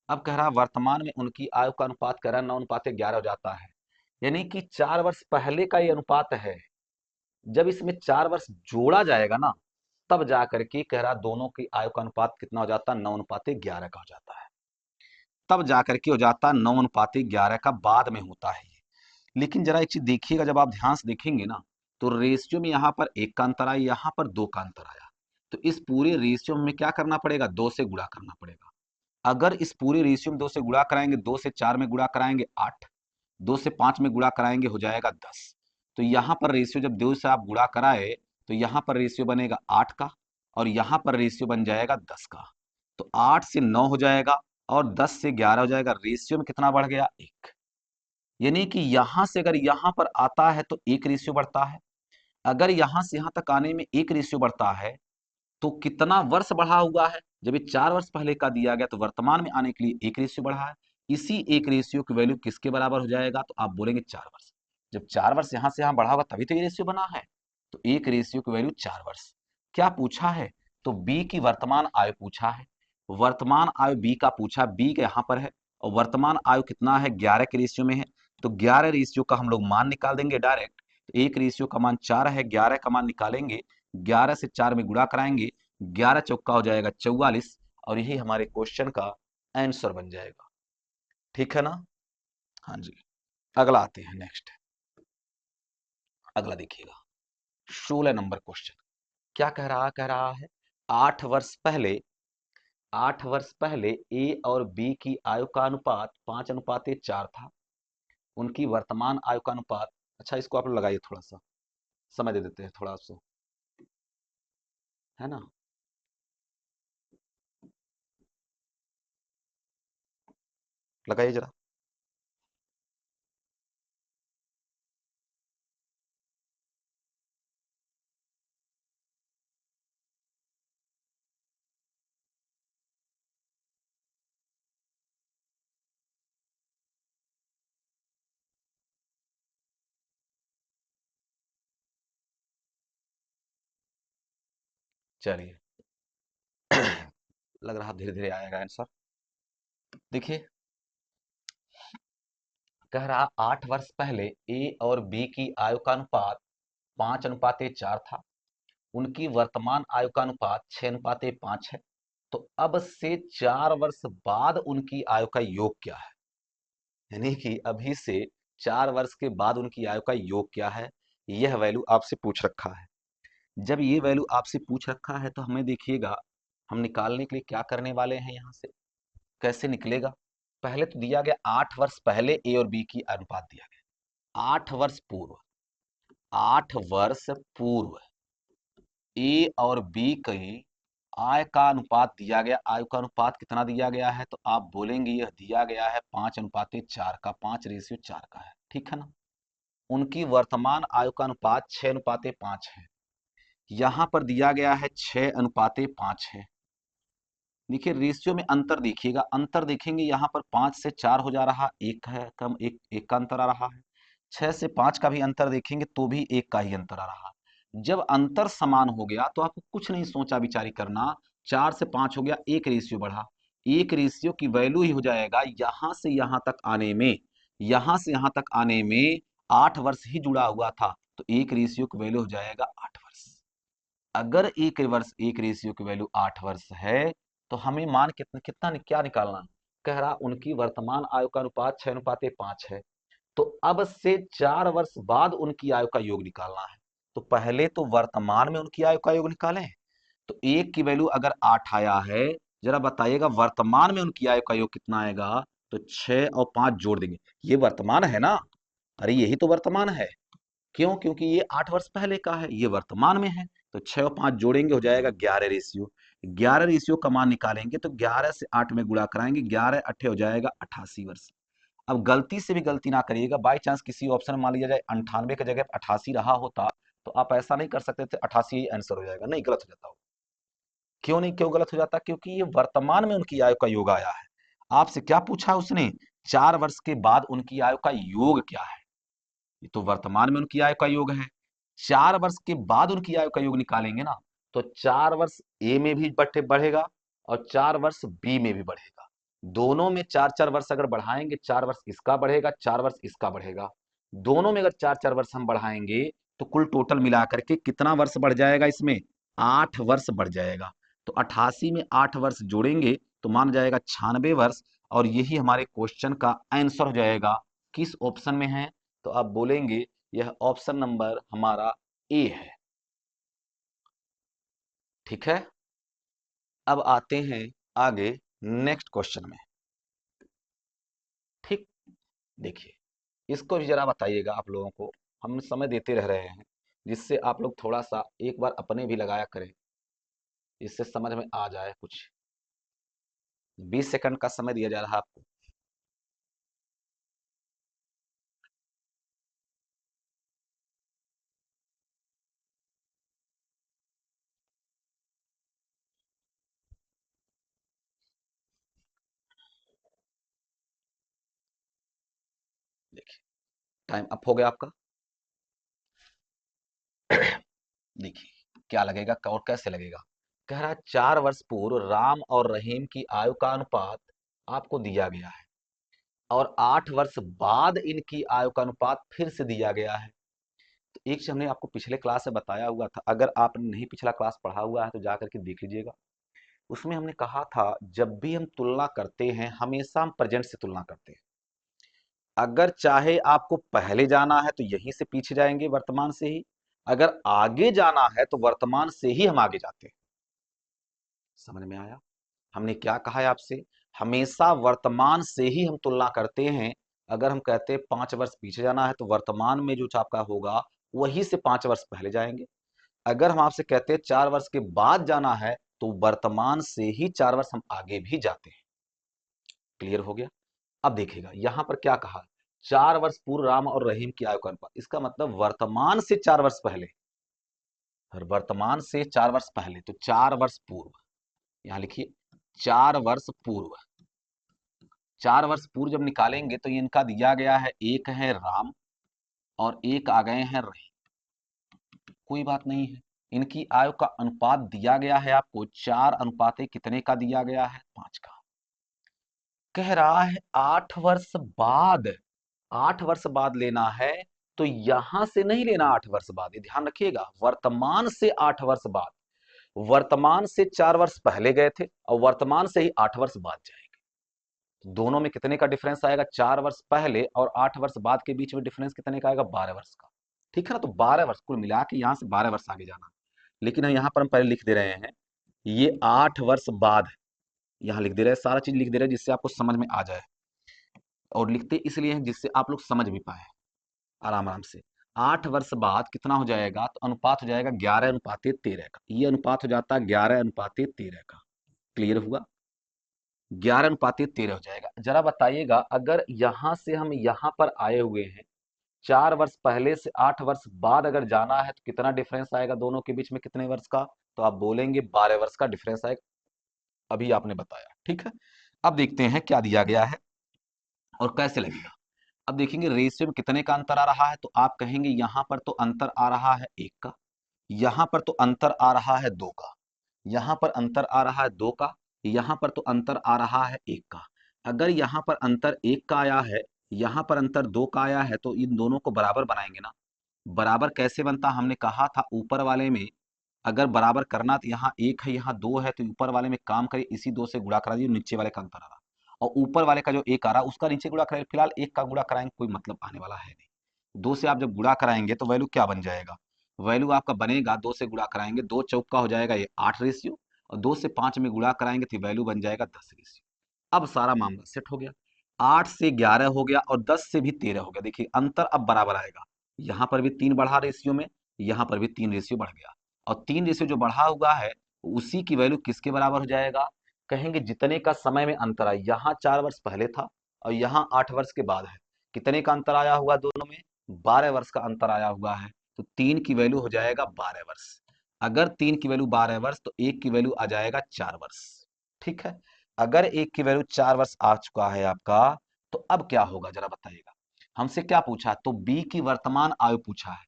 अब कह रहा वर्तमान में उनकी आयु का अनुपात कह रहा 9:11 हो जाता है, यानी कि 4 वर्ष पहले का ये अनुपात है। जब इसमें 4 वर्ष जोड़ा जाएगा ना, तब जाकर के कह रहा दोनों की आयु का अनुपात कितना हो जाता है, 9:11 का हो जाता है। तब जाकर के हो जाता है 9:11 का, बाद में होता है ये। लेकिन जरा एक चीज देखिएगा, जब आप ध्यान से देखेंगे ना, तो रेशियो में यहाँ पर 1 का अंतर आया, यहाँ पर 2 का अंतर आया। तो इस पूरे रेशियो में क्या करना पड़ेगा, 2 से गुणा करना पड़ेगा। अगर इस पूरे रेशियो में 2 से गुणा कराएंगे, 2 से 4 में गुणा कराएंगे 8, 2 से 5 में गुणा कराएंगे हो जाएगा 10। तो यहाँ पर रेशियो जब 2 से आप गुणा कराए तो यहाँ पर रेशियो बनेगा 8 का, और यहाँ पर रेशियो बन जाएगा 10 का। तो 8 से 9 हो जाएगा और 10 से 11 हो जाएगा। रेशियो में कितना बढ़ गया, 1। यानी कि यहां से अगर यहां पर आता है तो एक रेशियो बढ़ता है, अगर यहां से यहां तक आने में एक रेशियो बढ़ता है, तो कितना वर्ष बढ़ा हुआ है, जब ये 4 वर्ष पहले का दिया गया तो वर्तमान में आने के लिए एक रेशियो बढ़ा है। इसी एक रेशियो की वैल्यू किसके बराबर हो जाएगा, तो आप बोलेंगे 4 वर्ष। जब 4 वर्ष यहां से यहां बढ़ा होगा तभी तो ये रेशियो बना है। तो एक रेशियो की वैल्यू 4 वर्ष। क्या पूछा है, तो बी की वर्तमान आयु पूछा है। वर्तमान आयु बी का पूछा, बी का यहाँ पर है, और वर्तमान आयु कितना है, 11 के रेशियो में है। तो 11 रेशियो का हम लोग मान निकाल देंगे डायरेक्ट। तो एक रेशियो का मान 4 है, 11 का मान निकालेंगे, 11 से 4 में गुणा कराएंगे, 11 चौका हो जाएगा 44, और यही हमारे क्वेश्चन का आंसर बन जाएगा। ठीक है ना। हाँ जी। अगला आते हैं, नेक्स्ट अगला देखिएगा 16 नंबर क्वेश्चन। क्या कह रहा है 8 वर्ष पहले, 8 वर्ष पहले ए और बी की आयु का अनुपात 5:4 था, उनकी वर्तमान आयु का अनुपात, अच्छा इसको आप लगाइए, थोड़ा सा समय दे देते हैं थोड़ा सा, है ना। लगाइए जरा। चलिए लग रहा धीरे धीरे आएगा आंसर। देखिए कह रहा 8 वर्ष पहले ए और बी की आयु का अनुपात 5:4 था, उनकी वर्तमान आयु का अनुपात 6:5 है। तो अब से 4 वर्ष बाद उनकी आयु का योग क्या है, यानी कि अभी से 4 वर्ष के बाद उनकी आयु का योग क्या है, यह वैल्यू आपसे पूछ रखा है। जब ये वैल्यू आपसे पूछ रखा है तो हमें देखिएगा, हम निकालने के लिए क्या करने वाले हैं, यहां से कैसे निकलेगा। पहले तो दिया गया 8 वर्ष पहले ए और बी की अनुपात दिया गया, 8 वर्ष पूर्व, 8 वर्ष पूर्व ए और बी की आय का अनुपात दिया गया। आयु का अनुपात कितना दिया गया है, तो आप बोलेंगे यह दिया गया है 5:4 का, 5:4 का है। ठीक है ना। उनकी वर्तमान आयु का अनुपात 6:5 है, यहां पर दिया गया है 6:5 है। देखिए रेशियो में अंतर देखिएगा, अंतर देखेंगे यहाँ पर 5 से 4 हो जा रहा, एक है कम, एक का अंतर आ रहा है। 6 से 5 का भी अंतर देखेंगे तो भी एक का ही अंतर आ रहा। जब अंतर समान हो गया तो आपको कुछ नहीं सोचा विचारी करना, 4 से 5 हो गया, एक रेशियो बढ़ा, एक रेशियो की वैल्यू ही हो जाएगा यहां से यहां तक आने में, यहां से यहां तक आने में 8 वर्ष ही जुड़ा हुआ था, तो एक रेशियो की वैल्यू हो जाएगा 8 वर्ष। अगर एक रेशियो की वैल्यू 8 वर्ष है तो हमें मान कितना कितना क्या निकालना है? कह रहा उनकी वर्तमान आयु का अनुपात 6:5 है। तो अब से 4 वर्ष बाद उनकी आयु का योग निकालना है। तो पहले तो वर्तमान में उनकी आयु का योग निकालें। तो एक की वैल्यू अगर 8 आया है, जरा बताइएगा वर्तमान में उनकी आयु का योग कितना आएगा? तो 6 और 5 जोड़ देंगे, ये वर्तमान है ना? अरे यही तो वर्तमान है। क्यों? क्योंकि ये 8 वर्ष पहले का है, ये वर्तमान में है। तो 6 और 5 जोड़ेंगे, हो जाएगा 11 रेशियो। 11 रेशियो का मान निकालेंगे तो 11 से 8 में गुणा कराएंगे, 11 हो जाएगा 88 वर्ष। अब गलती से भी गलती ना करिएगा, बाई चांस किसी ऑप्शन में मान लिया जाए 98 की जगह 88 रहा होता, तो आप ऐसा नहीं कर सकते थे 88 ही आंसर हो जाएगा, नहीं, गलत हो जाता हो। क्यों नहीं, क्यों गलत हो जाता? क्योंकि ये वर्तमान में उनकी आयु का योग आया है। आपसे क्या पूछा उसने? 4 वर्ष के बाद उनकी आयु का योग क्या है? ये तो वर्तमान में उनकी आयु का योग है। 4 वर्ष के बाद उनकी आयु का योग निकालेंगे ना, तो 4 वर्ष ए में भी बढ़ेगा और 4 वर्ष बी में भी बढ़ेगा। दोनों में 4-4 वर्ष अगर बढ़ाएंगे, 4 वर्ष इसका बढ़ेगा, 4 वर्ष इसका बढ़ेगा। दोनों में अगर 4-4 वर्ष हम बढ़ाएंगे तो कुल टोटल मिला करके कितना वर्ष बढ़ जाएगा? इसमें 8 वर्ष बढ़ जाएगा। तो 88 में 8 वर्ष जोड़ेंगे तो मान जाएगा 96 वर्ष। और यही हमारे क्वेश्चन का आंसर हो जाएगा। किस ऑप्शन में है? तो आप बोलेंगे यह ऑप्शन नंबर हमारा ए है। ठीक है, अब आते हैं आगे नेक्स्ट क्वेश्चन में। ठीक, देखिए इसको भी जरा बताइएगा आप लोगों को। हम समय देते रह रहे हैं जिससे आप लोग थोड़ा सा एक बार अपने भी लगाया करें, इससे समझ में आ जाए कुछ। 20 सेकंड का समय दिया जा रहा है आपको। देखिए टाइम अप हो गया आपका। देखिए क्या लगेगा और कैसे लगेगा। कह रहा है 4 वर्ष पूर्व राम और रहीम की आयु का अनुपात आपको दिया गया है और 8 वर्ष बाद इनकी आयु का अनुपात फिर से दिया गया है। तो एक चीज हमने आपको पिछले क्लास में बताया हुआ था, अगर आपने नहीं पिछला क्लास पढ़ा हुआ है तो जा करके देख लीजिएगा। उसमें हमने कहा था जब भी हम तुलना करते हैं हमेशा हम प्रेजेंट से तुलना करते हैं। अगर चाहे आपको पहले जाना है तो यहीं से पीछे जाएंगे वर्तमान से ही, अगर आगे जाना है तो वर्तमान से ही हम आगे जाते हैं। समझ में आया? हमने क्या कहा है आपसे? हमेशा वर्तमान से ही हम तुलना करते हैं। अगर हम कहते हैं 5 वर्ष पीछे जाना है तो वर्तमान में जो आपका होगा वही से 5 वर्ष पहले जाएंगे। अगर हम आपसे कहते हैं 4 वर्ष के बाद जाना है तो वर्तमान से ही 4 वर्ष हम आगे भी जाते हैं। क्लियर हो गया? अब देखिएगा यहां पर क्या कहा, 4 वर्ष पूर्व राम और रहीम की आयु का अनुपात, इसका मतलब वर्तमान से 4 वर्ष पहले। और वर्तमान से 4 वर्ष पहले तो 4 वर्ष पूर्व, यहां लिखिए 4 वर्ष पूर्व। 4 वर्ष पूर्व जब निकालेंगे तो इनका दिया गया है, एक है राम और एक आ गए हैं रहीम। कोई बात नहीं है, इनकी आयु का अनुपात दिया गया है आपको 4 अनुपात कितने का दिया गया है? 5 का। कह रहा है 8 वर्ष बाद, 8 वर्ष बाद लेना है तो यहां से नहीं लेना। 8 वर्ष बाद, ये ध्यान रखिएगा, वर्तमान से 8 वर्ष बाद। वर्तमान से 4 वर्ष पहले गए थे और वर्तमान से ही 8 वर्ष बाद जाएंगे। तो दोनों में कितने का डिफरेंस आएगा? 4 वर्ष पहले और 8 वर्ष बाद के बीच में डिफरेंस कितने का आएगा? 12 वर्ष का। ठीक है ना? तो 12 वर्ष कुल मिला के यहां से 12 वर्ष आगे जाना। लेकिन यहां पर हम पहले लिख दे रहे हैं ये 8 वर्ष बाद है। यहां लिख दे रहे हैं, सारा चीज लिख दे रहे हैं जिससे आपको समझ में आ जाए। और लिखते इसलिए हैं जिससे आप लोग समझ भी पाए आराम आराम से। 8 वर्ष बाद कितना हो जाएगा? तो अनुपात हो जाएगा 11:13 का। ये अनुपात हो जाता है 11:13 का। क्लियर हुआ? 11:13 हो जाएगा। जरा बताइएगा अगर यहां से हम यहां पर आए हुए हैं, 4 वर्ष पहले से 8 वर्ष बाद अगर जाना है तो कितना डिफरेंस आएगा दोनों के बीच में? कितने वर्ष का? तो आप बोलेंगे 12 वर्ष का डिफरेंस आएगा। अभी आपने बताया, ठीक है। अब देखते हैं क्या दिया गया है और कैसे लगेगा। अब देखेंगे रेशियो में कितने का अंतर आ रहा है, तो आप कहेंगे यहां पर तो अंतर आ रहा है 1 का, यहां पर तो अंतर आ रहा है 2 का, यहां पर अंतर आ रहा है 2 का, यहां पर तो अंतर आ रहा है 1 का। अगर यहां पर अंतर 1 का आया है, यहां पर अंतर 2 का आया है, तो इन दोनों को बराबर बनाएंगे ना। बराबर कैसे बनता? हमने कहा था ऊपर वाले में अगर बराबर करना तो यहाँ एक है यहाँ दो है, तो ऊपर वाले में काम करिए, इसी दो से गुणा करा दीजिए, नीचे वाले का अंतर आ रहा, और ऊपर वाले का जो एक आ रहा उसका नीचे गुणा कराइए। फिलहाल एक का गुणा कराएंगे कोई मतलब आने वाला है नहीं। दो से आप जब गुणा कराएंगे तो वैल्यू क्या बन जाएगा, वैल्यू आपका बनेगा, दो से गुणा कराएंगे, दो चौका हो जाएगा ये 8 रेशियो, और दो से 5 में गुणा कराएंगे तो वैल्यू बन जाएगा 10 रेशियो। अब सारा मामला सेट हो गया। 8 से 11 हो गया और 10 से भी 13 हो गया। देखिए अंतर अब बराबर आएगा, यहाँ पर भी 3 बढ़ा रेशियो में, यहाँ पर भी 3 रेशियो बढ़ गया, और 3 रेशियो जो बढ़ा हुआ है उसी की वैल्यू किसके बराबर हो जाएगा, कहेंगे जितने का समय में अंतर आया, यहाँ 4 वर्ष पहले था और यहाँ 8 वर्ष के बाद है, कितने का अंतर आया हुआ दोनों में, 12 वर्ष का अंतर आया हुआ है, तो 3 की वैल्यू हो जाएगा 12 वर्ष। अगर 3 की वैल्यू 12 वर्ष तो एक की वैल्यू आ जाएगा 4 वर्ष। ठीक है, अगर एक की वैल्यू 4 वर्ष आ चुका है आपका, तो अब क्या होगा जरा बताइएगा। हमसे क्या पूछा, तो बी की वर्तमान आयु पूछा है,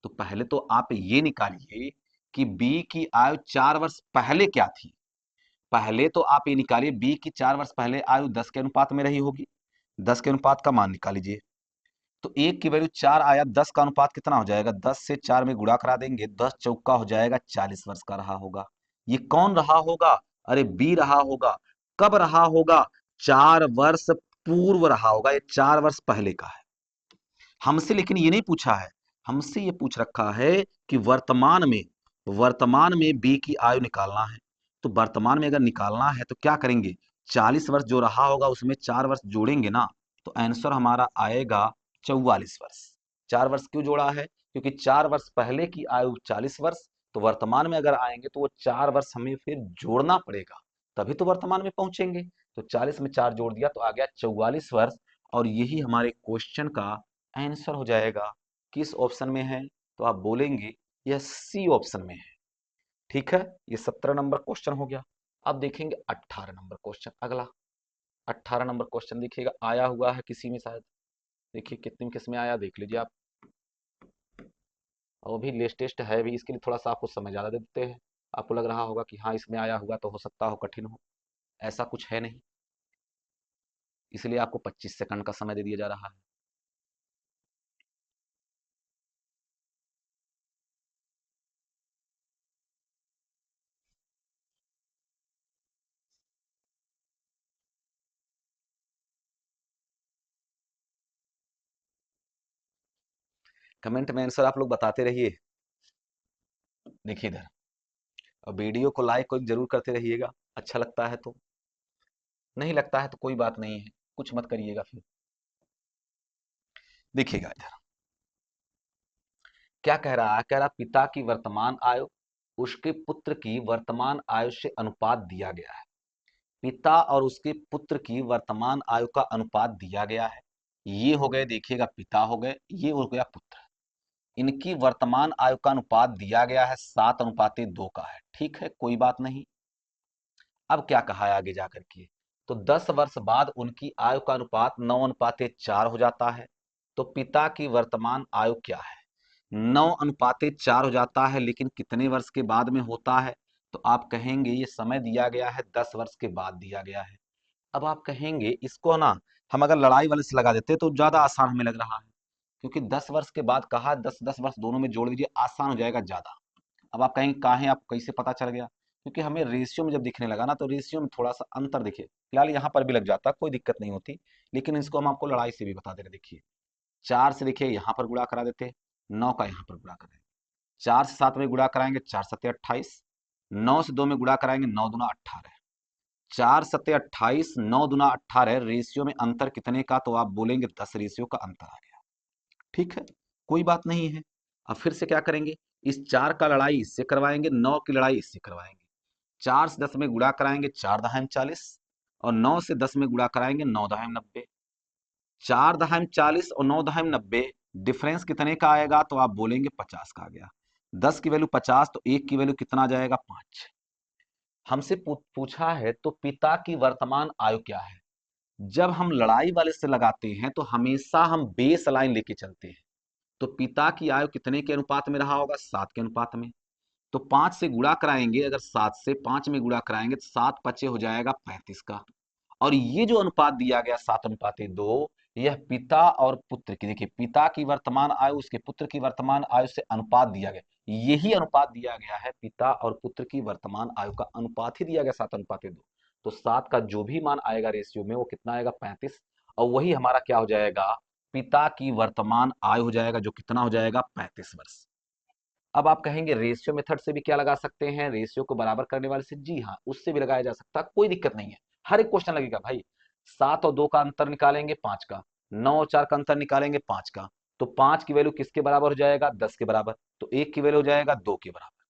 तो पहले तो आप ये निकालिए कि बी की आयु 4 वर्ष पहले क्या थी। पहले तो आप ये निकालिए बी की 4 वर्ष पहले आयु 10 के अनुपात में रही होगी, 10 के अनुपात का मान निकाल लीजिए। तो एक की वैल्यू 4 आया, 10 का अनुपात कितना हो जाएगा, 10 से 4 में गुणा करा देंगे, 10 चौका हो जाएगा 40 वर्ष का रहा होगा। ये कौन रहा होगा, अरे बी रहा होगा। कब रहा होगा, 4 वर्ष पूर्व रहा होगा, ये 4 वर्ष पहले का है। हमसे लेकिन ये नहीं पूछा है, हमसे ये पूछ रखा है कि वर्तमान में बी की आयु निकालना है। तो वर्तमान में अगर निकालना है तो क्या करेंगे, 40 वर्ष जो रहा होगा उसमें 4 वर्ष जोड़ेंगे ना, तो आंसर हमारा आएगा 44 वर्ष। 4 वर्ष क्यों जोड़ा है, क्योंकि 4 वर्ष पहले की आयु 40 वर्ष, तो वर्तमान में अगर आएंगे तो वो 4 वर्ष हमें फिर जोड़ना पड़ेगा, तभी तो वर्तमान में पहुंचेंगे। तो 40 में 4 जोड़ दिया तो आ गया 44 वर्ष, और यही हमारे क्वेश्चन का आंसर हो जाएगा। किस ऑप्शन में है, तो आप बोलेंगे यह सी ऑप्शन में है। ठीक है, ये 17 नंबर क्वेश्चन हो गया। अब देखेंगे 18 नंबर क्वेश्चन, अगला 18 नंबर क्वेश्चन देखिएगा, आया हुआ है किसी में शायद, देखिए कितनी किस में आया देख लीजिए आप, और भी लेटेस्ट है भी, इसके लिए थोड़ा सा आपको समय ज़्यादा दे देते हैं। आपको लग रहा होगा कि हाँ इसमें आया हुआ तो हो सकता हो कठिन हो, ऐसा कुछ है नहीं, इसलिए आपको 25 सेकंड का समय दे दिया जा रहा है। कमेंट में आंसर आप लोग बताते रहिए। देखिए इधर, और वीडियो को लाइक को जरूर करते रहिएगा, अच्छा लगता है तो, नहीं लगता है तो कोई बात नहीं है, कुछ मत करिएगा फिर। देखिएगा इधर क्या कह रहा है, कह रहा पिता की वर्तमान आयु उसके पुत्र की वर्तमान आयु से अनुपात दिया गया है। पिता और उसके पुत्र की वर्तमान आयु का अनुपात दिया गया है। ये हो गए, देखिएगा पिता हो गए, ये हो गया पुत्र, इनकी वर्तमान आयु का अनुपात दिया गया है 7:2 का है। ठीक है, कोई बात नहीं। अब क्या कहा है आगे जाकर के, तो 10 वर्ष बाद उनकी आयु का अनुपात 9:4 हो जाता है। तो पिता की वर्तमान आयु क्या है, 9:4 हो जाता है, लेकिन कितने वर्ष के बाद में होता है, तो आप कहेंगे ये समय दिया गया है 10 वर्ष के बाद दिया गया है। अब आप कहेंगे इसको ना, हम अगर लड़ाई वाले से लगा देते तो ज्यादा आसान हमें लग रहा है, क्योंकि 10 वर्ष के बाद कहा, 10-10 वर्ष दोनों में जोड़ दीजिए, आसान हो जाएगा ज्यादा। अब आप कहेंगे काहे, आपको कैसे पता चल गया, क्योंकि हमें रेशियो में जब दिखने लगा ना, तो रेशियो में थोड़ा सा अंतर दिखे, फिलहाल यहाँ पर भी लग जाता, कोई दिक्कत नहीं होती, लेकिन इसको हम आपको लड़ाई से भी बता दे रहे। देखिए 4 से देखिए यहाँ पर गुणा करा देते, 9 का यहाँ पर गुणा करेंगे, 4 से 7 में गुणा कराएंगे, 4×7=28, 9 से 2 में गुणा कराएंगे, 9×2=18, 4×7=28, 9×2=18, रेशियो में अंतर कितने का, तो आप बोलेंगे 10 रेशियो का अंतर आ गया। ठीक है, कोई बात नहीं है। अब फिर से क्या करेंगे, इस 4 का लड़ाई इससे करवाएंगे, 9 की लड़ाई इससे करवाएंगे। 4 से 10 में गुणा कराएंगे, 4×10=40, और 9 से 10 में गुणा कराएंगे, 9×10=90। 4×10=40 और 9×10=90, डिफरेंस कितने का आएगा, तो आप बोलेंगे 50 का आ गया। 10 की वैल्यू 50, तो 1 की वैल्यू कितना आ जाएगा, 5। हमसे पूछा है तो पिता की वर्तमान आयु क्या है। जब हम लड़ाई वाले से लगाते हैं तो हमेशा हम बेस लाइन लेके चलते हैं, तो पिता की आयु कितने के अनुपात में रहा होगा, 7 के अनुपात में। तो 5 से गुणा कराएंगे, अगर 7 से 5 में गुणा कराएंगे तो 7×5 हो जाएगा 35 का। और ये जो अनुपात दिया गया 7:2, यह पिता और पुत्र की, देखिए पिता की वर्तमान आयु उसके पुत्र की वर्तमान आयु से अनुपात दिया गया, यही अनुपात दिया गया है, पिता और पुत्र की वर्तमान आयु का अनुपात ही दिया गया 7:2। तो 7 का जो भी मान आएगा रेशियो में वो कितना आएगा 35, और वही हमारा क्या हो जाएगा, पिता की वर्तमान आयु हो जाएगा, जो कितना हो जाएगा 35 वर्ष। अब आप कहेंगे रेशियो मेथड से भी क्या लगा सकते हैं, रेशियो को बराबर करने वाले से, जी हाँ उससे भी लगाया जा सकता है, कोई दिक्कत नहीं है, हर एक क्वेश्चन लगेगा भाई। 7 और 2 का अंतर निकालेंगे 5 का, 9 और 4 का अंतर निकालेंगे 5 का, तो 5 की वैल्यू किसके बराबर हो जाएगा 10 के बराबर, तो 1 की वैल्यू हो जाएगा 2 के बराबर।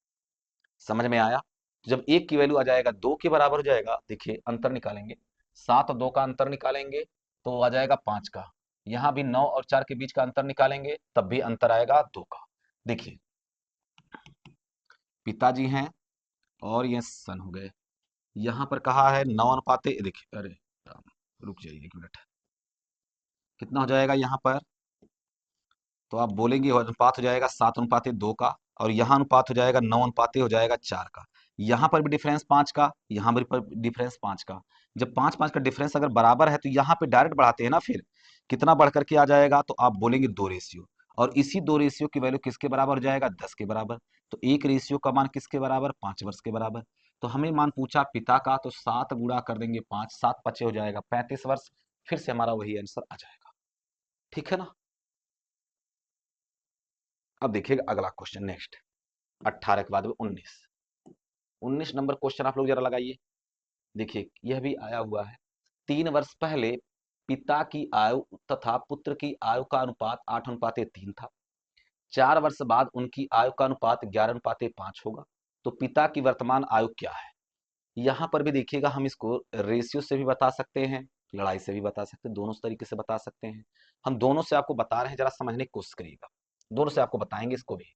समझ में आया। जब 1 की वैल्यू आ जाएगा 2 के बराबर हो जाएगा, देखिए अंतर निकालेंगे, 7 और 2 का अंतर निकालेंगे तो आ जाएगा 5 का, यहां भी 9 और 4 के बीच का अंतर निकालेंगे तब भी अंतर आएगा 2 का। देखिए पिताजी हैं और ये सन हो गए, यहां पर कहा है 9 अनुपाते, देखिए अरे राम, रुक जाइए 1 मिनट, कितना हो जाएगा यहाँ पर, तो आप बोलेंगे अनुपात हो जाएगा 7:2 का, और यहाँ अनुपात हो जाएगा 9 अनुपाते हो जाएगा 4 का। यहाँ पर भी डिफरेंस 5 का, यहाँ पर डिफरेंस 5 का। जब 5-5 का डिफरेंस अगर बराबर है तो यहाँ पे डायरेक्ट बढ़ाते हैं ना, फिर कितना बढ़ करके आ जाएगा, तो आप बोलेंगे 2 रेशियो, और इसी 2 रेशियो की वैल्यू किसके बराबर हो जाएगा 10 के बराबर। तो 1 रेशियो का मान किसके बराबर 5 वर्ष के बराबर। तो हमें मान पूछा पिता का, तो 7 गुणा कर देंगे 5, 7 पचे हो जाएगा 35 वर्ष, फिर से हमारा वही आंसर आ जाएगा। ठीक है ना। अब देखिएगा अगला क्वेश्चन नेक्स्ट, 18 के बाद में 19 नंबर क्वेश्चन आप लोग जरा लगाइए। देखिए यह भी आया हुआ है, 3 वर्ष पहले पिता की आयु तथा पुत्र की आयु का अनुपात 8:3 था, 4 वर्ष बाद उनकी आयु का अनुपात 11:5 होगा, तो पिता की वर्तमान आयु क्या है। यहां पर भी देखिएगा हम इसको रेशियो से भी बता सकते हैं, लड़ाई से भी बता सकते हैं, दोनों तरीके से बता सकते हैं। हम दोनों से आपको बता रहे हैं, जरा समझने की कोशिश करिएगा, दोनों से आपको बताएंगे इसको भी।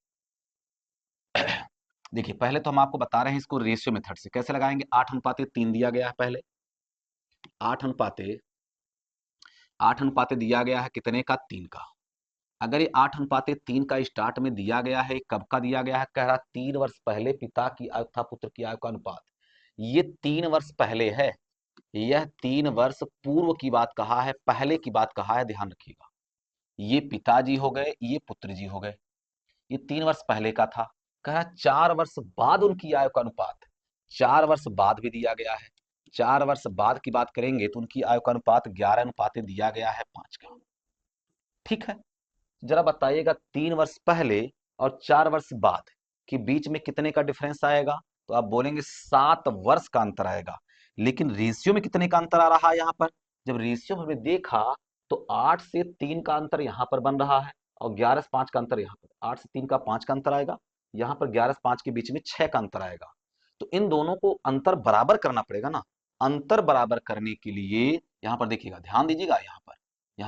देखिए पहले तो हम आपको बता रहे हैं इसको रेशियो मेथड से कैसे लगाएंगे। 8:3 दिया गया है, पहले 8 अनुपाते 8 अनुपाते दिया गया है कितने का 3 का। अगर ये 8:3 का स्टार्ट में दिया गया है, कब का दिया गया है, कह रहा 3 वर्ष पहले पिता की आयु तथा पुत्र की आयु का अनुपात, ये 3 वर्ष पहले है, यह 3 वर्ष पूर्व की बात कहा है, पहले की बात कहा है, ध्यान रखिएगा। ये पिताजी हो गए, ये पुत्र जी हो गए, ये 3 वर्ष पहले का था। कहा 4 वर्ष बाद उनकी आयु का अनुपात, 4 वर्ष बाद भी दिया गया है, 4 वर्ष बाद की बात करेंगे तो उनकी आयु का अनुपात 11 अनुपाते दिया गया है 5 का। ठीक है, जरा बताइएगा 3 वर्ष पहले और 4 वर्ष बाद के बीच में कितने का डिफरेंस आएगा, तो आप बोलेंगे 7 वर्ष का अंतर आएगा। लेकिन रेशियो में कितने का अंतर आ रहा है यहाँ पर, जब रेशियो में हमने देखा तो 8 से 3 का अंतर यहाँ पर बन रहा है, और 11 से 5 का अंतर यहाँ पर, 8 से 3 का 5 का अंतर आएगा, यहाँ पर 11 से 5 के बीच में 6 का अंतर आएगा। तो इन दोनों को अंतर बराबर करना पड़ेगा ना। अंतर बराबर करने के लिए यहाँ पर देखिएगा, ध्यान दीजिएगा, यहाँ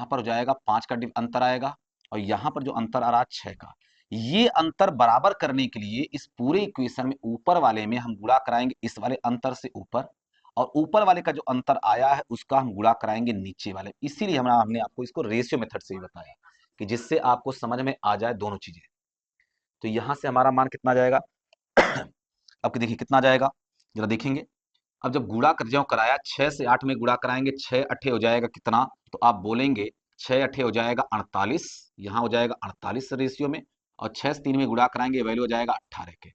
पर हो जाएगा 5 का अंतर आएगा, और यहां पर जो अंतर आ रहा है 6 का। ये अंतर बराबर करने के लिए इस पूरे इक्वेशन में ऊपर वाले में हम गुणा कराएंगे इस वाले अंतर से ऊपर, और ऊपर वाले का जो अंतर आया है उसका हम गुणा कराएंगे नीचे वाले। इसीलिए हमने आपको इसको रेशियो मेथड से ही बताया, कि जिससे आपको समझ में आ जाए दोनों चीजें। तो यहां से हमारा मान कितना जाएगा अब देखिए कितना जाएगा, जरा देखेंगे। अब जब गुणा कर जो कराया 6 से 8 में गुणा कराएंगे, 6 अठे हो जाएगा कितना, तो आप बोलेंगे 6 अठे हो जाएगा 48, यहाँ हो जाएगा 48 रेशियो में, और 6 से 3 में गुणा कराएंगे वैल्यू हो जाएगा 18 के।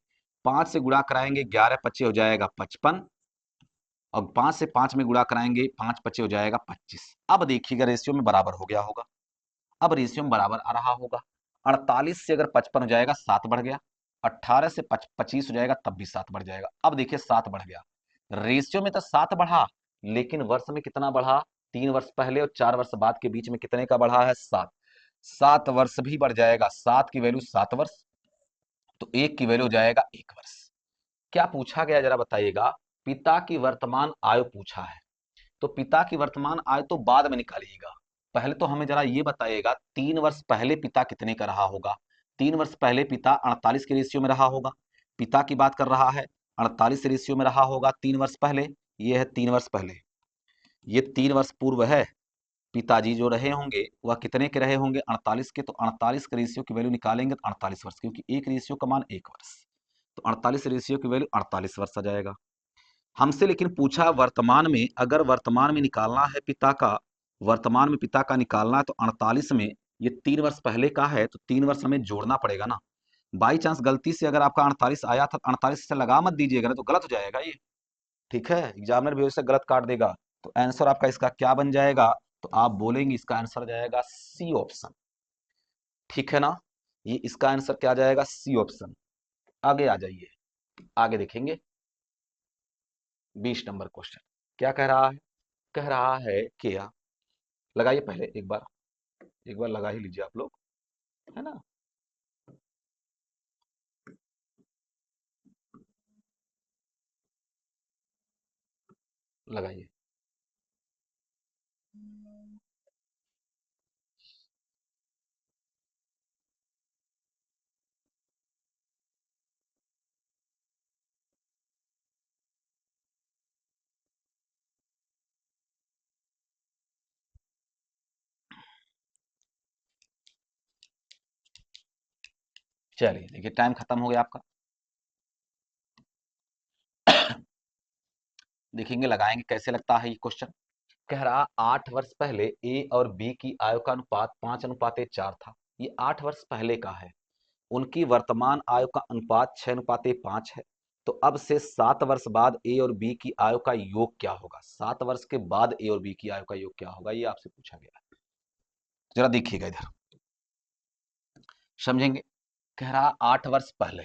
5 से गुणा कराएंगे 11 पच्चे हो जाएगा 55, और 5 से 5 में गुणा कराएंगे 5 पच्चे हो जाएगा 25। अब देखिएगा रेशियो में बराबर हो गया होगा, अब रेशियो में बराबर आ रहा होगा। 48 से अगर 55 हो जाएगा 7 बढ़ गया, 18 से 25 हो जाएगा तब भी 7 बढ़ जाएगा। अब देखिए 7 बढ़ गया, रेशियो में तो 7 बढ़ा, लेकिन वर्ष में कितना बढ़ा, 3 वर्ष पहले और 4 वर्ष बाद के बीच में कितने का बढ़ा है 7, 7 वर्ष भी बढ़ जाएगा, 7 की वैल्यू 7 वर्ष, तो 1 की वैल्यू हो जाएगा 1 वर्ष। क्या पूछा गया जरा बताइएगा, पिता की वर्तमान आयु पूछा है, तो पिता की वर्तमान आयु तो बाद में निकालिएगा, पहले तो हमें जरा ये बताइएगा 3 वर्ष पहले पिता कितने का रहा होगा। 3 वर्ष पहले पिता 48 के रेशियो में रहा होगा, पिता की बात कर रहा है, 48 रेशियो में रहा होगा 3 वर्ष पहले, ये है 3 वर्ष पहले, ये 3 वर्ष पूर्व है, पिताजी जो रहे होंगे वह कितने के रहे होंगे 48 के, तो 48 के रेशियो की वैल्यू निकालेंगे तो 48 वर्ष, क्योंकि एक रेशियो का मान 1 वर्ष, तो 48 रेशियो की वैल्यू 48 वर्ष आ जाएगा। हमसे लेकिन पूछा वर्तमान में, अगर वर्तमान में निकालना है पिता का, वर्तमान में पिता का निकालना है तो 48 में ये 3 वर्ष पहले का है, तो 3 वर्ष हमें जोड़ना पड़ेगा ना। बाई चांस गलती से अगर आपका 48 आया था, 48 से लगा मत दीजिएगा ना, तो गलत हो जाएगा ये। ठीक है, एग्जामिनर भी वैसे गलत काट देगा। तो आंसर आपका इसका क्या बन जाएगा? तो आप बोलेंगे इसका आंसर जाएगा सी ऑप्शन। ठीक है ना, ये इसका आंसर क्या जाएगा? C option. आगे आ जाइए, आगे देखेंगे 20 नंबर क्वेश्चन क्या कह रहा है। कह रहा है क्या, लगाइए पहले एक बार लगा ही लीजिए आप लोग, है ना। लगाइए। चलिए देखिए, टाइम खत्म हो गया आपका। देखेंगे, लगाएंगे कैसे लगता है ये क्वेश्चन। कह रहा 8 वर्ष पहले ए और बी की आयु का अनुपात 5:4 था। ये 8 वर्ष पहले का है। उनकी वर्तमान आयु का अनुपात 6:5 है। तो अब से 7 वर्ष बाद ए और बी की आयु का योग क्या होगा? 7 वर्ष के बाद ए और बी की आयु का योग क्या होगा, ये आपसे पूछा गया है। जरा देखिएगा इधर, समझेंगे। कह रहा 8 वर्ष पहले,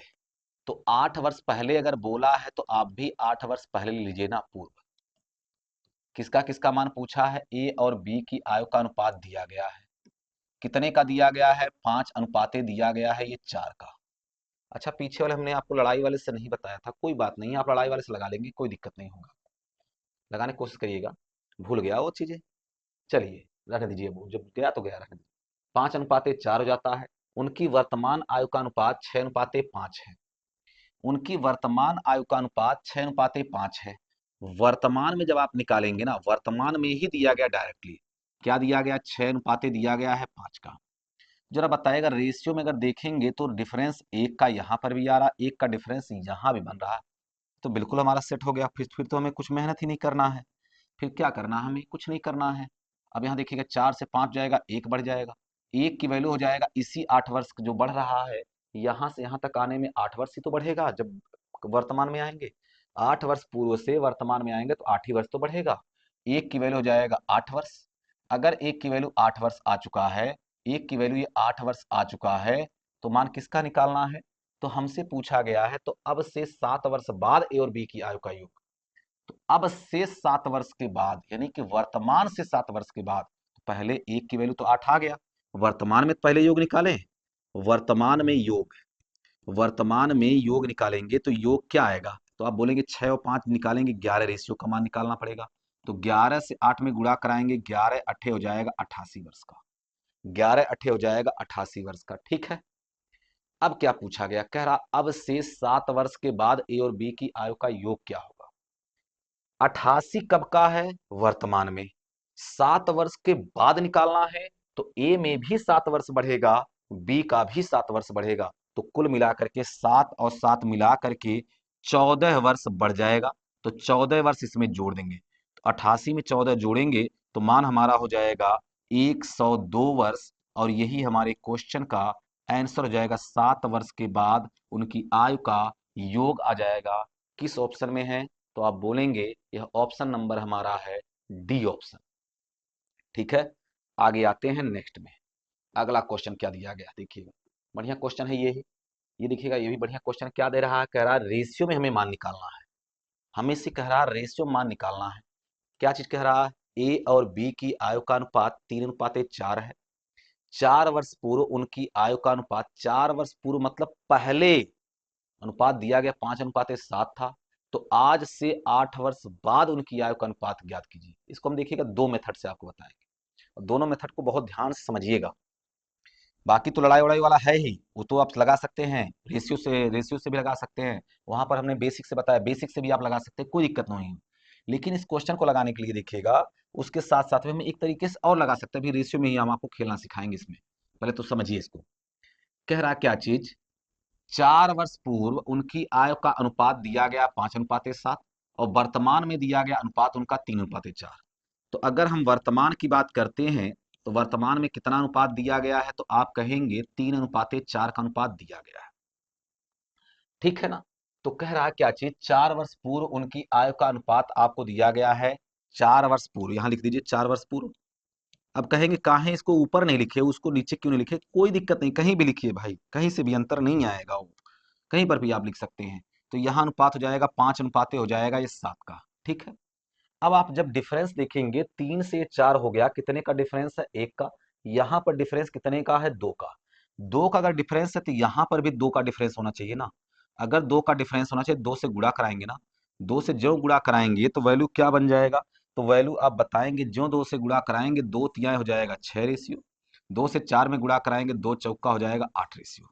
तो 8 वर्ष पहले अगर बोला है तो आप भी 8 वर्ष पहले ले लीजिए ना, पूर्व। किसका किसका मान पूछा है? ए और बी की आयु का अनुपात दिया गया है। कितने का दिया गया है? 5 अनुपाते दिया गया है, ये 4 का। अच्छा, पीछे वाले हमने आपको लड़ाई वाले से नहीं बताया था, कोई बात नहीं, आप लड़ाई वाले से लगा लेंगे, कोई दिक्कत नहीं होगा। लगाने की कोशिश करिएगा, भूल गया वो चीजें। चलिए रख दीजिए, वो जब गया तो गया, रख दीजिए। 5:4 हो जाता है। उनकी वर्तमान आयु का अनुपात 6:5 है। उनकी वर्तमान आयु का अनुपात 6:5 है। वर्तमान में जब आप निकालेंगे ना, वर्तमान में ही दिया गया डायरेक्टली, क्या दिया गया? 6 अनुपाते दिया गया है 5 का। जरा बताएगा, रेशियो में अगर देखेंगे तो डिफरेंस एक का यहाँ पर भी आ रहा, एक का डिफरेंस यहाँ भी बन रहा है। तो बिल्कुल हमारा सेट हो गया। फिर तो हमें कुछ मेहनत ही नहीं करना है। फिर क्या करना है? हमें कुछ नहीं करना है। अब यहाँ देखिएगा, 4 से 5 जाएगा, एक बढ़ जाएगा। एक की वैल्यू हो जाएगा इसी 8 वर्ष जो बढ़ रहा है। यहाँ से यहाँ तक आने में 8 वर्ष ही तो बढ़ेगा जब वर्तमान में आएंगे। 8 वर्ष पूर्व से वर्तमान में आएंगे तो 8 ही वर्ष तो बढ़ेगा। एक की वैल्यू हो जाएगा 8 वर्ष। अगर एक की वैल्यू 8 वर्ष आ चुका है, एक की वैल्यू ये 8 वर्ष आ चुका है, तो मान किसका निकालना है? तो हमसे पूछा गया है, तो अब से 7 वर्ष बाद ए और बी की आयु का योग। तो अब से 7 वर्ष के बाद, यानी कि वर्तमान से 7 वर्ष के बाद, तो पहले एक की वैल्यू तो 8 आ गया, वर्तमान में पहले योग निकालें। वर्तमान में योग, वर्तमान में योग निकालेंगे तो योग क्या आएगा? तो आप बोलेंगे 6 और 5 निकालेंगे, 11 रेशियो का मान निकालना पड़ेगा। तो 11 से 8 में गुणा कराएंगे, 11 अट्ठे हो जाएगा 88 वर्ष का। 11 अट्ठे हो जाएगा 88 वर्ष का। ठीक है, अब क्या पूछा गया? कह रहा अब से 7 वर्ष के बाद ए और बी की आयु का योग क्या होगा। 88 कब का है? वर्तमान में। 7 वर्ष के बाद निकालना है, तो ए में भी 7 वर्ष बढ़ेगा, बी का भी 7 वर्ष बढ़ेगा। तो कुल मिलाकर के 7 और 7 मिला करके 14 वर्ष बढ़ जाएगा। तो 14 वर्ष इसमें जोड़ देंगे, तो 88 में 14 जोड़ेंगे तो मान हमारा हो जाएगा 102 वर्ष। और यही हमारे क्वेश्चन का आंसर हो जाएगा। 7 वर्ष के बाद उनकी आयु का योग आ जाएगा। किस ऑप्शन में है? तो आप बोलेंगे यह ऑप्शन नंबर हमारा है डी ऑप्शन। ठीक है, आगे आते हैं नेक्स्ट में। अगला क्वेश्चन क्या दिया गया देखिएगा, बढ़िया क्वेश्चन है ये ही। ये देखिएगा, ये भी बढ़िया क्वेश्चन। क्या दे रहा है? कह रहा है रेशियो में हमें मान निकालना है। हमें से कह रहा है रेशियो मान निकालना है। क्या चीज कह रहा है? ए और बी की आयु का अनुपात 3:4 है। 4 वर्ष पूर्व उनकी आयु का अनुपात, 4 वर्ष पूर्व मतलब पहले अनुपात दिया गया 5:7 था। तो आज से 8 वर्ष बाद उनकी आयु का अनुपात ज्ञात कीजिए। इसको हम देखिएगा 2 मेथड से आपको बताएंगे, और दोनों मेथड को बहुत ध्यान से समझिएगा। बाकी तो लड़ाई वड़ाई वाला है ही, वो तो आप लगा सकते हैं, रेशियो से भी लगा सकते हैं। वहां पर हमने बेसिक से बताया, बेसिक से भी आप लगा सकते हैं, कोई दिक्कत नहीं है। लेकिन इस क्वेश्चन को लगाने के लिए देखिएगा, उसके साथ साथ में हम एक तरीके से और लगा सकते हैं। अभी रेशियो में ही हम आपको खेलना सिखाएंगे इसमें, पहले तो समझिए इसको। कह रहा क्या चीज? 4 वर्ष पूर्व उनकी आयु का अनुपात दिया गया 5:7, और वर्तमान में दिया गया अनुपात उनका 3:4। तो अगर हम वर्तमान की बात करते हैं, तो वर्तमान में कितना अनुपात दिया गया है? तो आप कहेंगे 3:4 का अनुपात दिया गया है। ठीक है ना। तो कह रहा है क्या चीज, 4 वर्ष पूर्व उनकी आयु का अनुपात आपको दिया गया है। 4 वर्ष पूर्व, यहां लिख दीजिए 4 वर्ष पूर्व। अब कहेंगे काहे इसको ऊपर नहीं लिखे, उसको नीचे क्यों नहीं लिखे, कोई दिक्कत नहीं, कहीं भी लिखिए भाई, कहीं से भी अंतर नहीं आएगा, वो कहीं पर भी आप लिख सकते हैं। तो यहाँ अनुपात हो जाएगा 5 अनुपाते हो जाएगा ये 7 का। ठीक है। अब आप जब डिफरेंस देखेंगे, 3 से 4 हो गया, कितने का डिफरेंस है, 1 का। यहाँ पर डिफरेंस कितने का है, 2 का। 2 का अगर डिफरेंस है तो यहाँ पर भी 2 का डिफरेंस होना चाहिए ना। अगर 2 का डिफरेंस होना चाहिए, 2 से गुणा कराएंगे ना, 2 से जो गुणा कराएंगे तो वैल्यू क्या बन जाएगा। तो वैल्यू आप बताएंगे, जो 2 से गुणा कराएंगे, 2 तिहाई हो जाएगा 6 रेशियो। 2 से 4 में गुणा कराएंगे, 2 चौका हो जाएगा 8 रेशियो।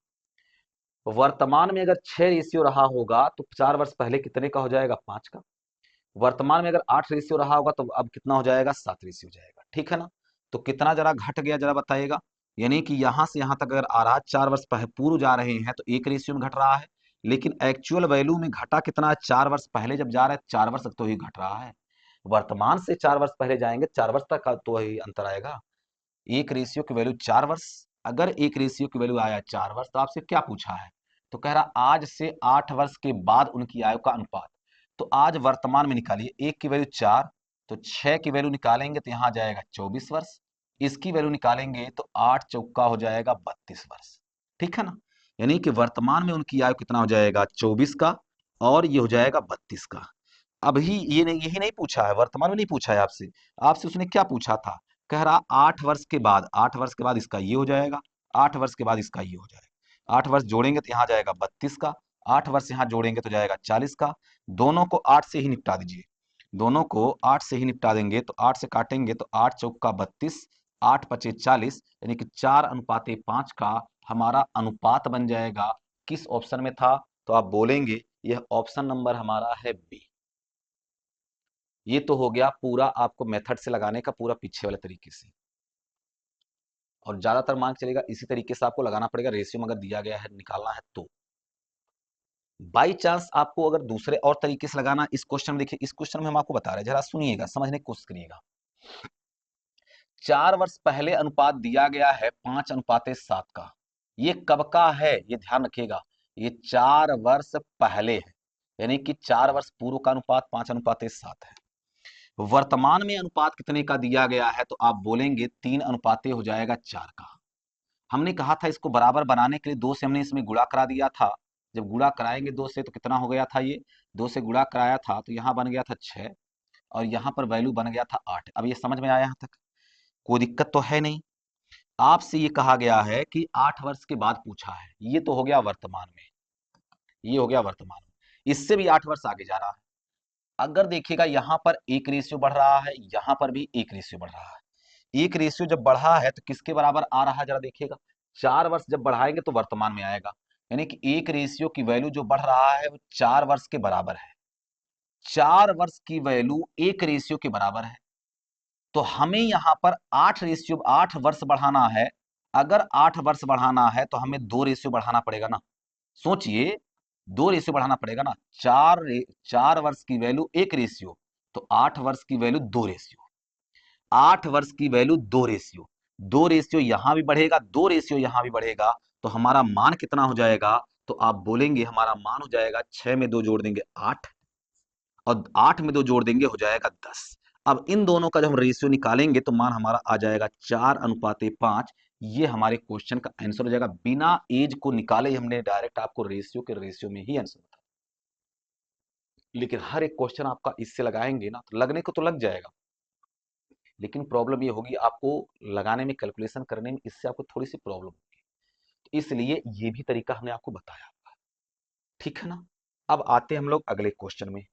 वर्तमान में अगर 6 रेशियो रहा होगा तो 4 वर्ष पहले कितने का हो जाएगा, 5 का। वर्तमान में अगर 8 रेशियो रहा होगा तो अब कितना हो जाएगा, 7 रेशियो हो जाएगा। ठीक है ना। तो कितना जरा घट गया, जरा बताइएगा। यानी कि यहां से यहां तक अगर आ रहा है, 4 वर्ष पूर्व जा रहे हैं तो 1 रेशियो में घट रहा है। लेकिन एक्चुअल वैल्यू में घटा कितना है, 4 वर्ष पहले जब जा रहा है, 4 वर्ष तक तो ही घट रहा है। वर्तमान से 4 वर्ष पहले जाएंगे, 4 वर्ष तक का तो ही अंतर आएगा। 1 रेशियो की वैल्यू 4 वर्ष। अगर 1 रेशियो की वैल्यू आया 4 वर्ष, तो आपसे क्या पूछा है। तो कह रहा आज से 8 वर्ष के बाद उनकी आयु का अनुपात। तो आज वर्तमान में निकालिए, 1 की वैल्यू 4, तो 6 की वैल्यू निकालेंगे तो यहां जाएगा 24 वर्ष। इसकी वैल्यू निकालेंगे तो 8 चौका हो जाएगा 32 वर्ष। ठीक है ना। यानी कि वर्तमान में उनकी आयु कितना हो जाएगा, 24 का, और ये हो जाएगा 32 का। अभी ये नहीं, यही नहीं पूछा है, वर्तमान में नहीं पूछा है आपसे। आपसे उसने क्या पूछा था, कह रहा 8 वर्ष के बाद, 8 वर्ष के बाद इसका ये हो जाएगा, 8 वर्ष के बाद इसका ये हो जाएगा। 8 वर्ष जोड़ेंगे तो यहाँ जाएगा 32 का, 8 वर्ष यहाँ जोड़ेंगे तो जाएगा 40 का। दोनों को 8 से ही निपटा दीजिए, दोनों को 8 से ही निपटा देंगे तो 8 से काटेंगे तो 8 चौका 32, 8 पचे 40, यानी कि 4 अनुपाते 5 का हमारा अनुपात बन जाएगा। किस ऑप्शन में था, तो आप बोलेंगे यह ऑप्शन नंबर हमारा है बी। ये तो हो गया पूरा आपको मेथड से लगाने का, पूरा पीछे वाले तरीके से। और ज्यादातर मार्क चलेगा इसी तरीके से, आपको लगाना पड़ेगा, रेशियो में अगर दिया गया है निकालना है तो। बाई चांस आपको अगर दूसरे और तरीके से लगाना, इस क्वेश्चन में देखिए, इस क्वेश्चन में हम आपको बता रहे हैं, जरा सुनिएगा, समझने की कोशिश करिएगा। 4 वर्ष पहले अनुपात दिया गया है 5 अनुपाते 7 का। ये कब का है, ये ध्यान रखिएगा, ये 4 वर्ष पहले है, यानी कि 4 वर्ष पूर्व का अनुपात 5 अनुपाते 7 है। वर्तमान में अनुपात कितने का दिया गया है, तो आप बोलेंगे 3 अनुपाते हो जाएगा 4 का। हमने कहा था इसको बराबर बनाने के लिए 2 से हमने इसमें गुणा करा दिया था। जब गुणा कराएंगे 2 से तो कितना हो गया था, ये 2 से गुणा कराया था तो यहाँ बन गया था 6, और यहाँ पर वैल्यू बन गया था 8। अब ये समझ में आया यहाँ तक, कोई दिक्कत तो है नहीं। आपसे ये कहा गया है कि 8 वर्ष के बाद पूछा है, ये तो हो गया वर्तमान में, ये हो गया वर्तमान में, इससे भी 8 वर्ष आगे जा रहा है। अगर देखिएगा यहाँ पर 1 रेशियो बढ़ रहा है, यहाँ पर भी 1 रेशियो बढ़ रहा है। 1 रेशियो जब बढ़ा है तो किसके बराबर आ रहा है, जरा देखिएगा, 4 वर्ष जब बढ़ाएंगे तो वर्तमान में आएगा। यानी कि 1 रेशियो की वैल्यू जो बढ़ रहा है वो 4 वर्ष के बराबर है। 4 वर्ष की वैल्यू 1 रेशियो के बराबर है। तो हमें यहाँ पर 8 रेशियो, 8 वर्ष बढ़ाना है। अगर 8 वर्ष बढ़ाना है तो हमें 2 रेशियो बढ़ाना पड़ेगा ना। सोचिए, 2 रेशियो बढ़ाना पड़ेगा ना। 4 वर्ष की वैल्यू 1 रेशियो, तो 8 वर्ष की वैल्यू 2 रेशियो। 8 वर्ष की वैल्यू 2 रेशियो, 2 रेशियो यहां भी बढ़ेगा, 2 रेशियो यहां भी बढ़ेगा, तो हमारा मान कितना हो जाएगा, तो आप बोलेंगे हमारा मान हो जाएगा, 6 में 2 जोड़ देंगे 8, और 8 में 2 जोड़ देंगे हो जाएगा 10। अब इन दोनों का जब हम रेशियो निकालेंगे तो मान हमारा आ जाएगा 4 अनुपाते 5। ये हमारे क्वेश्चन का आंसर हो जाएगा, बिना एज को निकाले ही हमने डायरेक्ट आपको रेशियो के रेशियो में ही आंसर बता। लेकिन हर एक क्वेश्चन आपका इससे लगाएंगे ना, तो लगने को तो लग जाएगा, लेकिन प्रॉब्लम ये होगी आपको लगाने में, कैलकुलेशन करने में, इससे आपको थोड़ी सी प्रॉब्लम होगी। तो इसलिए ये भी तरीका हमने आपको बताया। ठीक है ना। अब आते हैं हम लोग अगले क्वेश्चन में।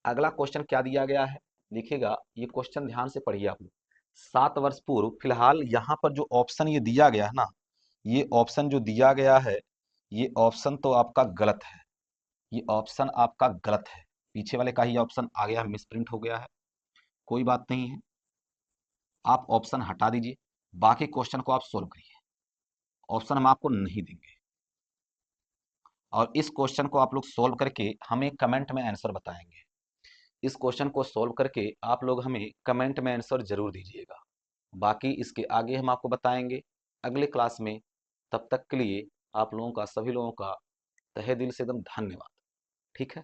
अगला क्वेश्चन क्या दिया गया है, देखिएगा, ये क्वेश्चन ध्यान से पढ़िए आप लोग। 7 वर्ष पूर्व, फिलहाल यहाँ पर जो ऑप्शन ये दिया गया है ना, ये ऑप्शन जो दिया गया है, ये ऑप्शन तो आपका गलत है, ये ऑप्शन आपका गलत है। पीछे वाले का ही ऑप्शन आ गया, मिसप्रिंट हो गया है, कोई बात नहीं है, आप ऑप्शन हटा दीजिए, बाकी क्वेश्चन को आप सोल्व करिए। ऑप्शन हम आपको नहीं देंगे, और इस क्वेश्चन को आप लोग सोल्व करके हमें कमेंट में आंसर बताएंगे। इस क्वेश्चन को सोल्व करके आप लोग हमें कमेंट में आंसर जरूर दीजिएगा। बाकी इसके आगे हम आपको बताएंगे अगले क्लास में। तब तक के लिए आप लोगों का, सभी लोगों का तहे दिल से एकदम धन्यवाद। ठीक है।